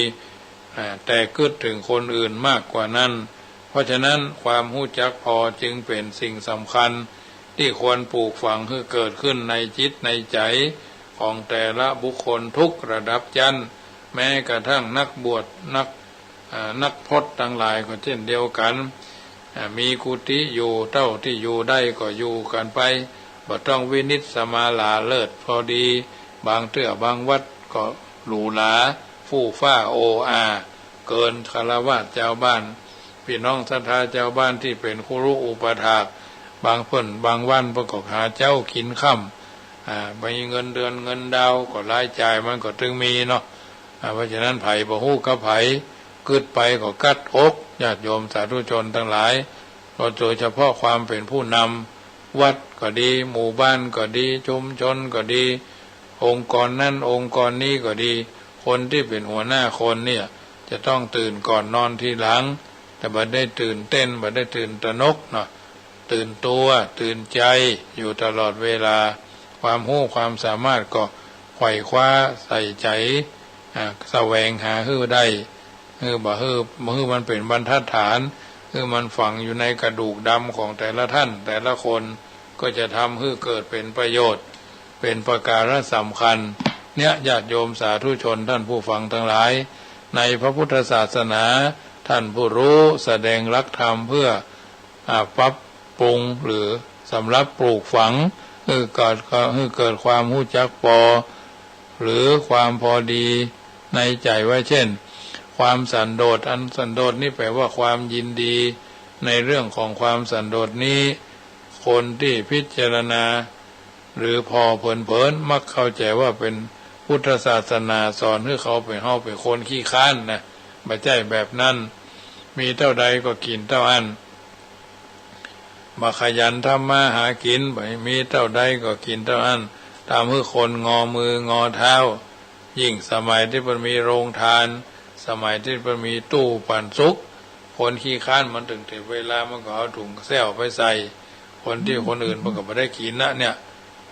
Speaker 1: แต่กึดถึงคนอื่นมากกว่านั้นเพราะฉะนั้นความรู้จักพอจึงเป็นสิ่งสำคัญที่ควรปลูกฝังให้เกิดขึ้นในจิตในใจของแต่ละบุคคลทุกระดับชั้นแม้กระทั่งนักบวชนักพรตทั้งหลายก็เช่นเดียวกันมีกุฏิอยู่เท่าที่อยู่ได้ก็อยู่กันไปบ่ต้องวินิจสมาลาเลิศพอดีบางบางวัดก็หรูหราฟู่ฟ้าโออาเกินคฤหัสถ์เจ้าบ้านพี่น้องศรัทธาเจ้าบ้านที่เป็นครูอุปถากบางวันประกอบหาเจ้ากินค่ำมีเงินเดือนเงินดาวก็รายจ่ายมันก็ถึงมีเนาะเพราะฉะนั้นไผ่บ่ฮู้กับไผกึดไปก็กัดอกญาติโยมสาธุชนทั้งหลายโดยเฉพาะความเป็นผู้นำวัดก็ดีหมู่บ้านก็ดีชุมชนก็ดีองค์กรนั่นองค์กรนี้ก็ดีคนที่เป็นหัวหน้าคนเนี่ยจะต้องตื่นก่อนนอนทีหลังแต่บ่ได้ตื่นเต้นบ่ได้ตื่นตระหนกเนาะตื่นตัวตื่นใจอยู่ตลอดเวลาความรู้ความสามารถก็ไขว่คว้าใส่ใจแสวงหาให้ได้บ่ให้มันเป็นบรรทัดฐานมันฝังอยู่ในกระดูกดำของแต่ละท่านแต่ละคนก็จะทำให้เกิดเป็นประโยชน์เป็นประการสำคัญเนี่ยญาติโยมสาธุชนท่านผู้ฟังทั้งหลายในพระพุทธศาสนาท่านผู้รู้แสดงหลักธรรมเพื่อปรับปรุงหรือสำหรับปลูกฝังให้เกิดความรู้จักพอหรือความพอดีในใจไว้เช่นความสันโดษสันโดษนี่แปลว่าความยินดีในเรื่องของความสันโดษนี้คนที่พิจารณาหรือพอเผินมักเข้าใจว่าเป็นพุทธศาสนาสอนให้เขาเป็นคนขี้ค้านนะไม่ใช่แบบนั้นมีเท่าใดก็กินเท่าอันมาขยันทำมาหากินมีเท่าใดก็กินเท่านั้นทำให้คนงอมืองอเท้ายิ่งสมัยที่มันมีโรงทานสมัยที่มันมีตู้ปันสุกคนขี้ค้านมันถึงเวลามันก็เอาถุงแซวไปใส่คนที่คนอื่นมันก็ไม่ได้กินนะเนี่ย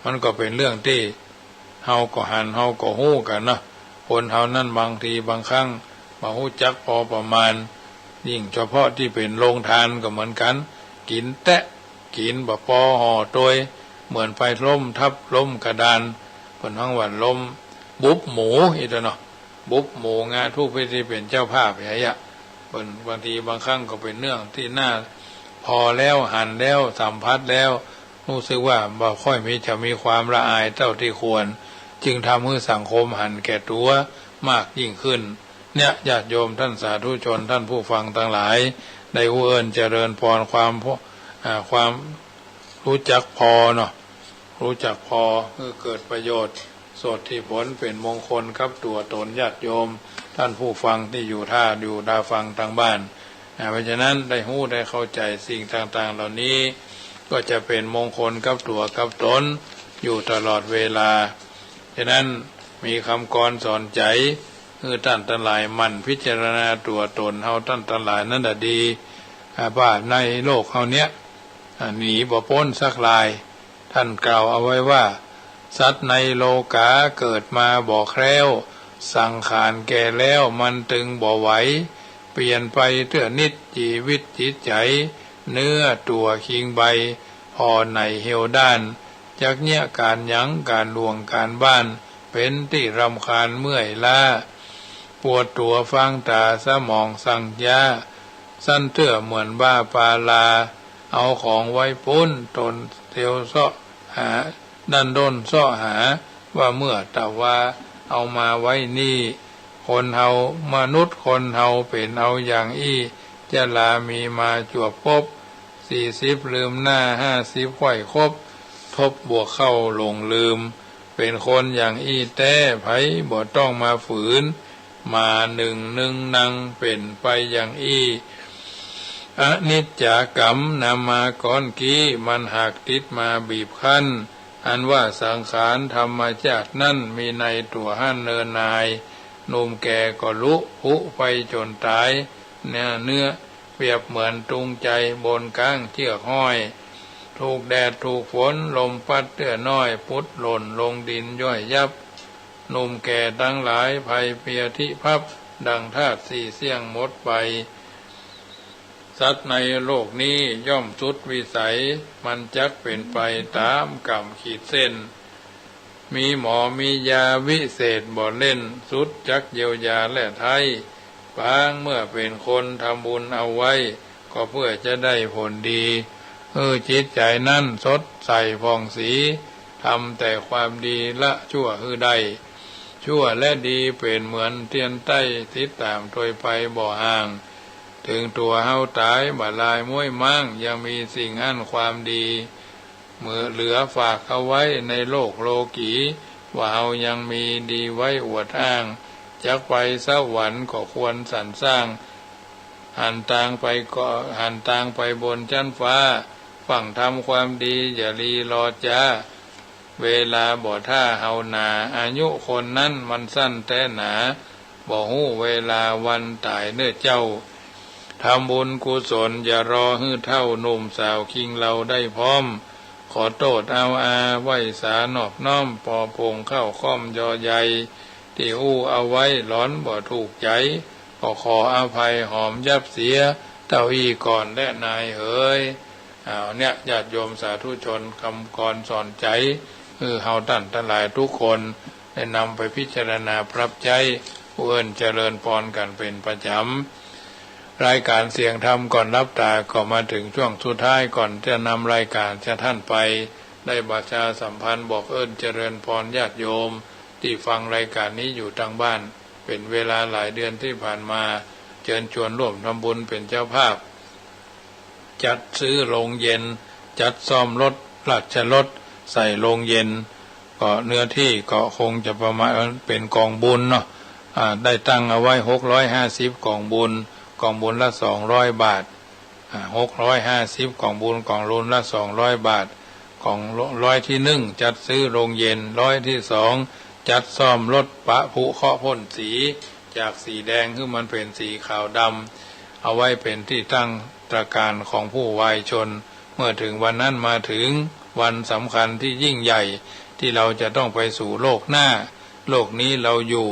Speaker 1: มันก็เป็นเรื่องที่เฮาก็หันเฮาก็ฮู้กันนะคนเฮานั่นบางทีบางครั้งมาฮู้จักพอประมาณยิ่งเฉพาะที่เป็นโรงทานก็เหมือนกันกินแตะกินบ่พอห่อตัวยเหมือนไฟล้มทับล้มกระดานเพิ่นทั้งวันล้มบุบหมูอีกเนาะบุบหมูงาทุกพิธีเป็นเจ้าภาพอย่างเงี้ยบางทีบางครั้งก็เป็นเรื่องที่น่าพอแล้วหันแล้วสัมผัสแล้วรู้สึกว่าบ่ค่อยมีความละอายเท่าที่ควรจึงทำให้สังคมหันแก่ตัวมากยิ่งขึ้นเนี่ยญาติโยมท่านสาธุชนท่านผู้ฟังทั้งหลายได้เอื้อนเจริญพรความรู้จักพอเนาะรู้จักพอเพื่อเกิดประโยชน์สดที่ผลเป็นมงคลครับตัวตนญาติโยมท่านผู้ฟังที่อยู่ดาฟังทางบ้าน เพราะฉะนั้นได้รู้ได้เข้าใจสิ่งต่างๆเหล่านี้ก็จะเป็นมงคลกับตัวกับตนอยู่ตลอดเวลาฉะนั้นมีคำกรสอนใจคือท่านทั้งหลายมันพิจารณาตัวตนเฮาท่านทั้งหลายนั่นแหละดีว่าในโลกเฮาเนี้ยหนีบ่พ้นสักลายท่านกล่าวเอาไว้ว่าสัตว์ในโลกาเกิดมาบ่แคล้วสังขารแก่แล้วมันตึงบ่ไหวเปลี่ยนไปเตื้อนิดชีวิตจิตใจเนื้อตัวคิงใบพอในเหี่ยวด้านจากเนี้ยการยั้งการลวงการบ้านเป็นที่รำคาญเมื่อยล้าปวดตัวฟังตาสมองสั่งยาสั้นเตื้อเหมือนบ้าปาลาเอาของไว้ปุ้นตนเที่ยวเสาะหาดันด้นเสาะหาว่าเมื่อแต่ว่าเอามาไว้นี่คนเฮามนุษย์คนเฮาเป็นเอาอย่างอี้จะลามีมาจวบพบ40ลืมหน้า50ค่อยครบทบบวกเข้าหลงลืมเป็นคนอย่างอี้แต้ไผบ่ต้องมาฝืนมาหนึ่งนังเป็นไปอย่างอี้อนิจจกรรมนำมาก่อนกี้มันหักติดมาบีบคั้นอันว่าสังขารธรรมชาตินั่นมีในตัวหั่นเนินนายหนุ่มแก่ก็ลุผุไปจนตายเนื้อเปรียบเหมือนตุงใจบนก้างเชือกห้อยถูกแดดถูกฝนลมพัดเตื้อน้อยพุดหล่นลงดินย่อยยับหนุ่มแก่ทั้งหลายภัยเพียทิพับดังธาตุสี่เสี่ยงหมดไปสัตว์ในโลกนี้ย่อมสุดวิสัยมันจักเป็นไปตามกรรมขีดเส้นมีหมอมียาวิเศษบ่เล่นสุดจักเยียวยาและไทยบางเมื่อเป็นคนทำบุญเอาไว้ก็เพื่อจะได้ผลดีจิตใจนั่นสดใสผ่องสีทำแต่ความดีละชั่วใดชั่วและดีเป็นเหมือนเทียนใต้ติดตามโดยไปบ่ห่างถึงตัวเฮาตายบาลายม้วยมั่งยังมีสิ่งอันความดีเมื่อเหลือฝากเอาไว้ในโลกโลกีว่าเฮายังมีดีไว้อวดอ้างจักไปสวรรค์ก็ควรสรรสร้างหันทางไปบนชั้นฟ้าฝั่งทำความดีอย่ารีรอจ้าเวลาบ่ท่าเฮานาอายุคนนั้นมันสั้นแต่หนาบ่ฮู้เวลาวันตายเนื้อเจ้าทำบุญกุศลอย่ารอให้เท่าหนุ่มสาวคิงเราได้พร้อมขอโทษเอาไว้สานอบน้อมปอพงเข้าค่อมยอใหญ่ที่เอาไว้ร้อนบ่ถูกใจก็ขออภัยหอมยับเสียเต้าอี้ก่อนและนายเอ๋ยเนี่ยญาติโยมสาธุชนคำกรสอนใจเฮาท่านทั้งหลายทุกคนได้นำไปพิจารณาปรับใจผู้อื่นเจริญพรกันเป็นประจำรายการเสียงธรรมก่อนรับตาก็มาถึงช่วงสุดท้ายก่อนจะนำรายการจะท่านไปได้ประชาสัมพันธ์บอกเจริญพรญาติโยมที่ฟังรายการนี้อยู่ทางบ้านเป็นเวลาหลายเดือนที่ผ่านมาเชิญชวนร่วมทำบุญเป็นเจ้าภาพจัดซื้อโรงเย็นจัดซ่อมรถราชรถใส่โรงเย็นก็เนื้อที่ก็คงจะประมาณเป็นกองบุญเนาะได้ตั้งเอาไว้650กองบุญละ200 บาท650กองบุญกองรุ่นละ200 บาทของร้อยที่1จัดซื้อโรงเย็นร้อยที่2จัดซ่อมรถปะผุเคาะพ่นสีจากสีแดงขึ้นมันเป็นสีขาวดำเอาไว้เป็นที่ตั้งตระการของผู้วายชนเมื่อถึงวันนั้นมาถึงวันสำคัญที่ยิ่งใหญ่ที่เราจะต้องไปสู่โลกหน้าโลกนี้เราอยู่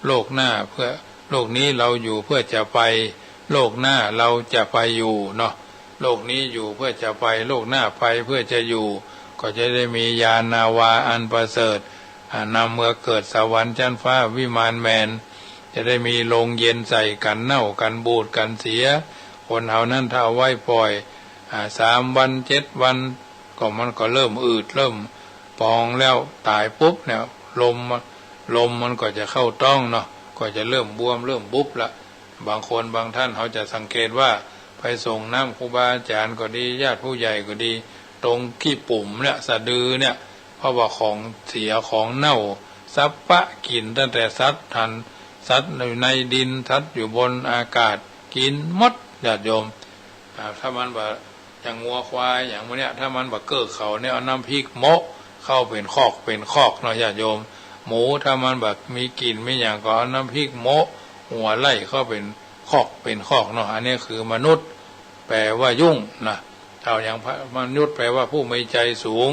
Speaker 1: โลกหน้าเพื่อโลกนี้เราอยู่เพื่อจะไปโลกหน้าเราจะไปอยู่เนาะโลกนี้อยู่เพื่อจะไปโลกหน้าไปเพื่อจะอยู่ก็จะได้มียานนาวาอันประเสริฐนำเมื่อเกิดสวรรค์ชั้นฟ้าวิมานแมนจะได้มีโรงเย็นใส่กันเน่ากันบูดกันเสียคนเฮานั้นถ้าเอาไว้ปล่อย3 วัน7 วันก็มันก็เริ่มอืดเริ่มปองแล้วตายปุ๊บเนี่ยลมมันก็จะเข้าต้องเนาะก็จะเริ่มบวมเริ่มบุบละบางคนบางท่านเขาจะสังเกตว่าไปส่งน้ำครูบาอาจารย์ก็ดีญาติผู้ใหญ่ก็ดีตรงขี้ปุ่มเนี่ยสะดือเนี่ยเพราะว่าของเสียของเน่าซับปะกินตั้งแต่สัตว์อยู่ในดินสัตว์อยู่บนอากาศกินหมด ญาติโยมถ้ามันแบบอย่างงัวควายอย่างพวกเนี้ยถ้ามันแบบเกิดเขาเนี่ยเอาน้ำพริกโมะเข้าเป็นคอกเนาะญาติโยมหมูถ้ามันแบบมีกลิ่นไม่อย่างก็เอาน้ำพริกโมะหัวไล่เข้าเป็นคอกเนาะอันนี้คือมนุษย์แปลว่ายุ่งนะเอาอย่างมนุษย์แปลว่าผู้มีใจสูง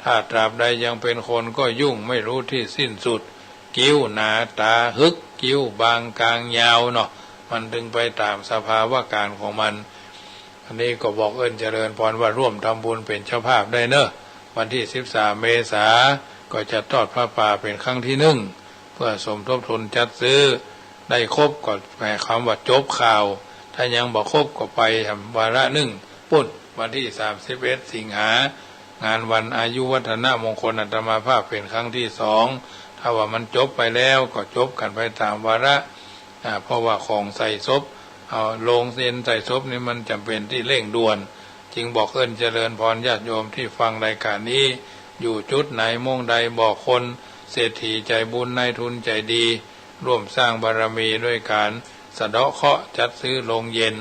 Speaker 1: ถ้าตราบใดยังเป็นคนก็ยุ่งไม่รู้ที่สิ้นสุดกิ้วหนาตาฮึกกิ้วบางกลางยาวเนาะมันดึงไปตามสภาวะการของมันอันนี้ก็บอกเจริญพรว่าร่วมทำบุญเป็นเจ้าภาพได้เนอะวันที่13 เมษายนก็จะทอดพระป่าเป็นครั้งที่1เพื่อสมทบทุนจัดซื้อได้ครบก็แปลคำว่าจบข่าวถ้ายังบอกครบก็ไปทำวาระปุ่นวันที่31 สิงหางานวันอายุวัฒนมงคลอาตมาภาพเป็นครั้งที่2ถ้าว่ามันจบไปแล้วก็จบกันไปตามวาระเพราะว่าของใส่ศพเอาลงเส้นใส่ศพนี่มันจำเป็นที่เร่งด่วนจึงบอกเจริญพรญาติโยมที่ฟังรายการนี้อยู่จุดไหนมงใดบอกคนเศรษฐีใจบุญนายทุนใจดีร่วมสร้างบารมีด้วยการสะเดาะเคราะห์จัดซื้อโรงเย็น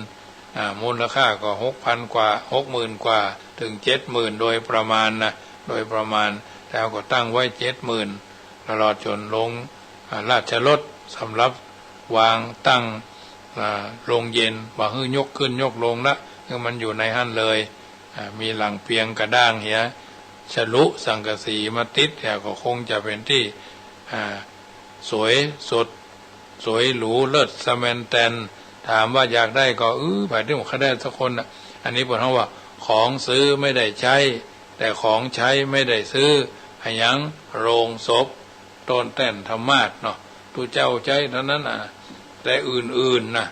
Speaker 1: มูลค่าก็6,000 กว่า 60,000 กว่าถึง 70,000โดยประมาณนะโดยประมาณแล้วก็ตั้งไว้ 70,000ตลอดจนลงราชรถสำหรับวางตั้งโรงเย็นว่าให้ยกขึ้นยกลงละคือมันอยู่ในหั่นเลยมีหลังเพียงกระด้างเหียฉลุสังกะสีมาติดแต่ก็คงจะเป็นที่สวยสดสวยหรูเลิศสแมนแตนถามว่าอยากได้ก็ไปที่ผมเขาได้สักคนอันนี้บอกว่าของซื้อไม่ได้ใช้แต่ของใช้ไม่ได้ซื้อให้ยังโรงศพต้นแต้นธรรมาสเนาะทุเจ้าใจเท่านั้นแต่อื่นๆนะ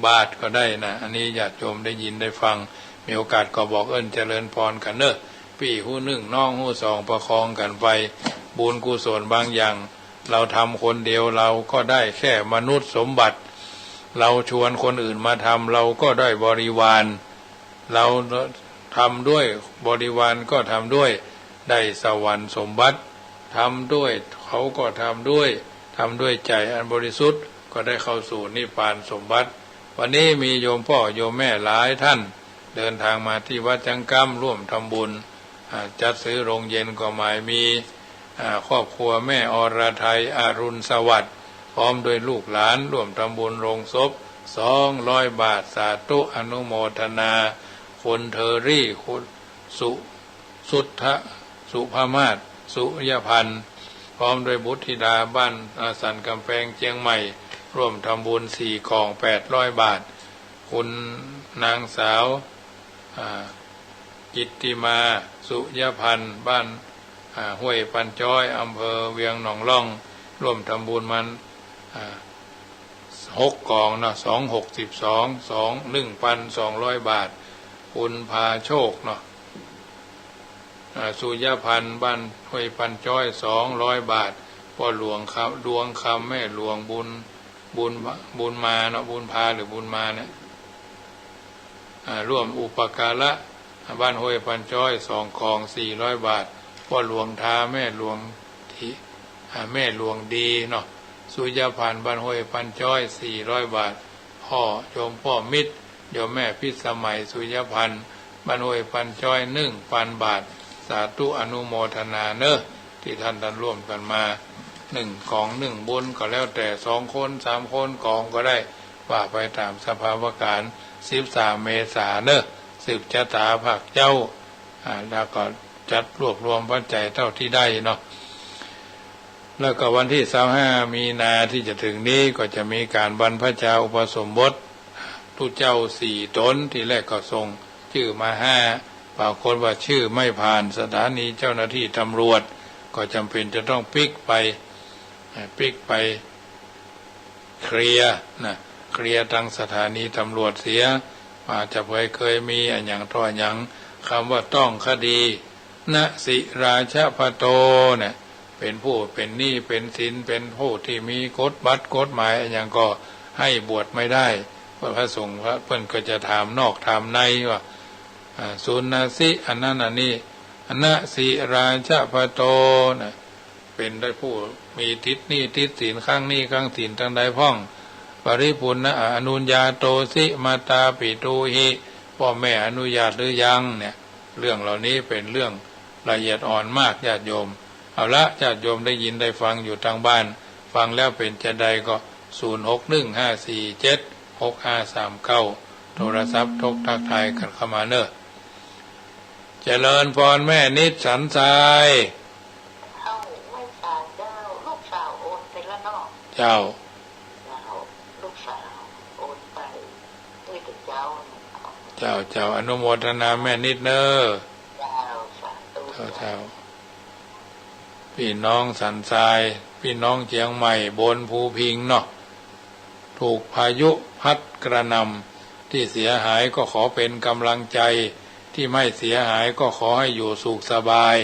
Speaker 1: บาทก็ได้นะอันนี้ญาติโยมได้ยินได้ฟังมีโอกาสก็บอกเจริญพรกันเนอะพี่หูหนึ่งน้องหูสองประคองกันไปบุญกุศลบางอย่างเราทำคนเดียวเราก็ได้แค่มนุษย์สมบัติเราชวนคนอื่นมาทำเราก็ได้บริวารเราทำด้วยบริวารก็ทำด้วยได้สวรรค์สมบัติทำด้วยเขาก็ทำด้วยใจอันบริสุทธิ์ก็ได้เข้าสู่นิพพานสมบัติวันนี้มีโยมพ่อโยมแม่หลายท่านเดินทางมาที่วัดจังกัมร่วมทำบุญจัดซื้อโรงเย็นก็หมายมีครอบครัวแม่อรไทยอรุณสวัสดิ์พร้อมด้วยลูกหลานร่วมทำบุญโรงศพ200 บาทสาธุอนุโมทนาคุณเทอรี่คุณสุทธสุภามาศสุยพันธ์พร้อมด้วยบุตรธิดาบ้านสันกำแพงเชียงใหม่ร่วมทำบุญ4 กล่อง800 บาทคุณนางสาวกิตติมาสุยพันธ์บ้านห้วยปันจ้อยอำเภอเวียงหนองล่องร่วมทำบุญมัน6 กล่องเนาะ1,200 บาทคุณพาโชคเนาะสุยพันธ์บ้านห้วยปันจ้อย200 บาทพ่อหลวงครับดวงคำแม่หลวงบุญมาเนาะบุญพาหรือบุญมาเนี่ยร่วมอุปการะบ้านห้วยปันจ้อย2 กล่อง400 บาทพ่อหลวงทาแม่หลวงที่แม่หลวงดีเนาะสุยพันธ์บ้านห้วยปันจ้อย400 บาทพ่อโยมพ่อมิตรโยมแม่พิสมัยสุยพันธ์บ้านห้วยปันจ้อย1,000 บาทสาธุอนุโมทนาเนอะที่ท่านร่วมกันมา1 กล่อง1 บุญก็แล้วแต่2 คน3 คนกองก็ได้ว่าไปตามสภาวะการ13 เมษายนเนอะสืบชะตาภาคเจ้าแล้วก็จัดรวบรวมปัจจัยเท่าที่ได้เนาะแล้วก็วันที่25 มีนาที่จะถึงนี้ก็จะมีการบรรพชาอุปสมบททุเจ้า4 ตนที่แรกก็ส่งชื่อมา5ปรากฏว่าชื่อไม่ผ่านสถานีเจ้าหน้าที่ตำรวจก็จำเป็นจะต้องพลิกไปเคลียร์ทางสถานีตำรวจเสียอาจจะเคยมีอย่างต่ออย่างคำว่าต้องคดีณสิราชพโตเนี่ยเป็นผู้เป็นหนี้เป็นสินเป็นผู้ที่มีกฎหมายอย่างก็ให้บวชไม่ได้พระสงฆ์พระเพิ่นก็จะถามนอกถามในว่าสุนนะสิอันนั้นอันนี้ณสิราชพโตเนี่ยเป็นได้ผู้มีทิศหนี้ทิศสินข้างหนี้ข้างสินทางใดพ้อง ปริปุณณอนุญาโตสิมาตาปิตูหิพ่อแม่อนุญาตหรือยังเนี่ยเรื่องเหล่านี้เป็นเรื่องละเอียดอ่อนมากญาติโยมเอาละญาติโยมได้ยินได้ฟังอยู่ทางบ้านฟังแล้วเป็นจะใดก็0615476539โทรศัพท์ทกทักทายกันเข้ามาเนอะเจริญพรแม่นิดสันทราย
Speaker 2: ไม่สาวเจ้าลูกสาวโอนไปแล้วเนาะ
Speaker 1: เจ้า
Speaker 2: ลูกสาวโอนไปด้วยกับเจ้า
Speaker 1: เจ้าอนุโมทนาแม่นิดเนอะเจ้าพี่น้องสันทรายพี่น้องเชียงใหม่บนภูพิงเนาะถูกพายุพัดกระหน่ำที่เสียหายก็ขอเป็นกำลังใจที่ไม่เสียหายก็ขอให้อยู่สุขสบาย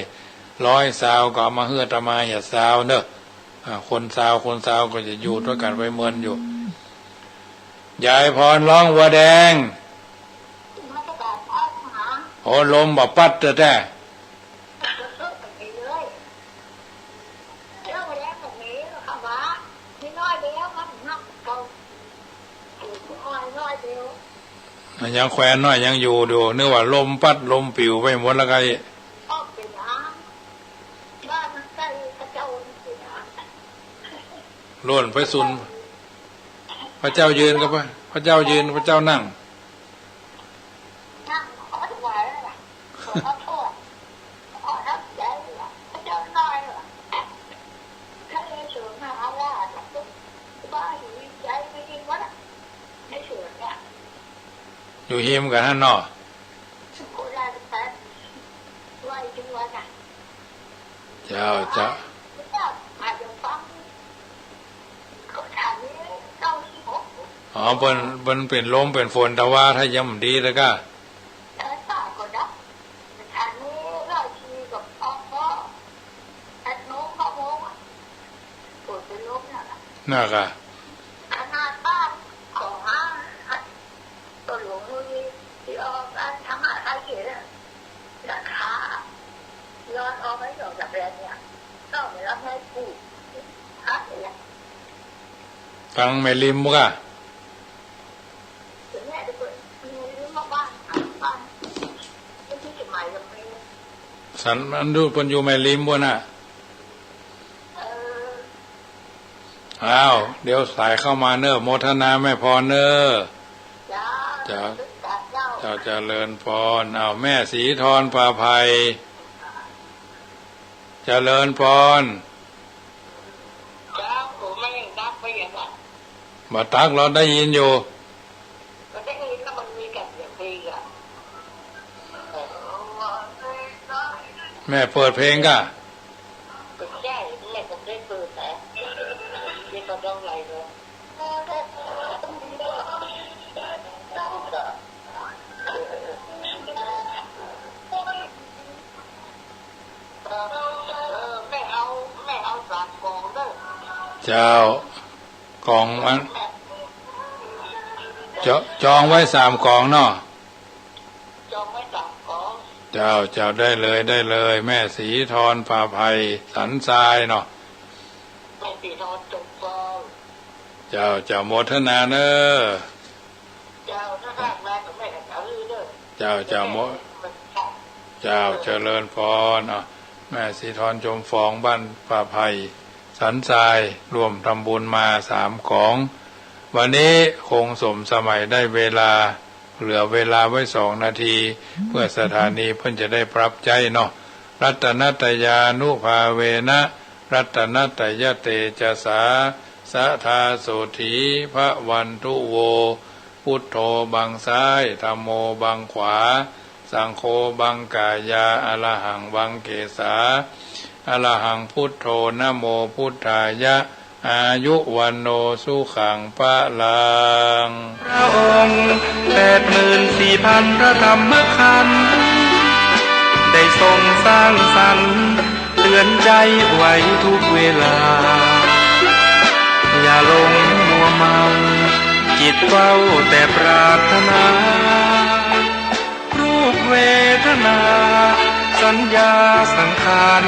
Speaker 1: 100 ซาวก็เอามาเฮือตมาอย่าซาวเนอะคนซาวก็จะอยู่ด้วยกันไว้เมินอยู่ยายพรร้องวัวแดงโอ้ลมบ่ปัดแต่ยังแควนน้อยยังอยู่ดูนึกว่าลมปัดลมปิวไปหมดแล้วไงล้วนไปสุนพระเจ้ายืนกับพระเจ้ายืนพระเจ้านั่งอยู่หิมกันท่านเนาะเจ้าอ๋อเป็นลมเป็นฝนแต่ว่าถ้ายังดีแล้วก็น่ากะฟังไม่ลิมมุกอะสันมันดูปนอยู่ไม่ลิมบนน่ะอ้าวเดี๋ยวสายเข้ามาเนอะโมทนาแม่พรเนอะเจ้าเจริญพรอ้าวแม่สีทรปาภัยเจริญพรมาตักเราได้ยินอยู่แม่เปิดเพลงก็เจ้ากล่องมันจองไว้3 กล่องเนาะเจ้าได้เลยแม่สีทรปาภัยสันทรายเนาะเจ้าโมทนาเนอะเจ้าโมเจริญพรเนาะแม่สีทรจมฟองบ้านปาภัยสันทรายรวมทำบุญมา3 ของวันนี้คงสมสมัยได้เวลาเหลือเวลาไว้2 นาทีเพื่อสถานีเพิ่นจะได้ปรับใจเนาะรัตนัตยานุภาเวนะรัตนัตยเตจะสาสะทาโสถีพระวันทุโวพุทโธบังซ้ายธัมโมบังขวาสังโฆบังกายาอรหังบังเกสาอรหังพุทโธนะโมพุทธายะอายุวันโนสุขังปะลัง
Speaker 3: พระองค์84,000 พระธรรมขันธ์ได้ทรงสร้างสรรค์เตือนใจไว้ทุกเวลาอย่าหลงมัวเมาจิตเฝ้าแต่ปรารถนารูปเวทนาสัญญาสังขาร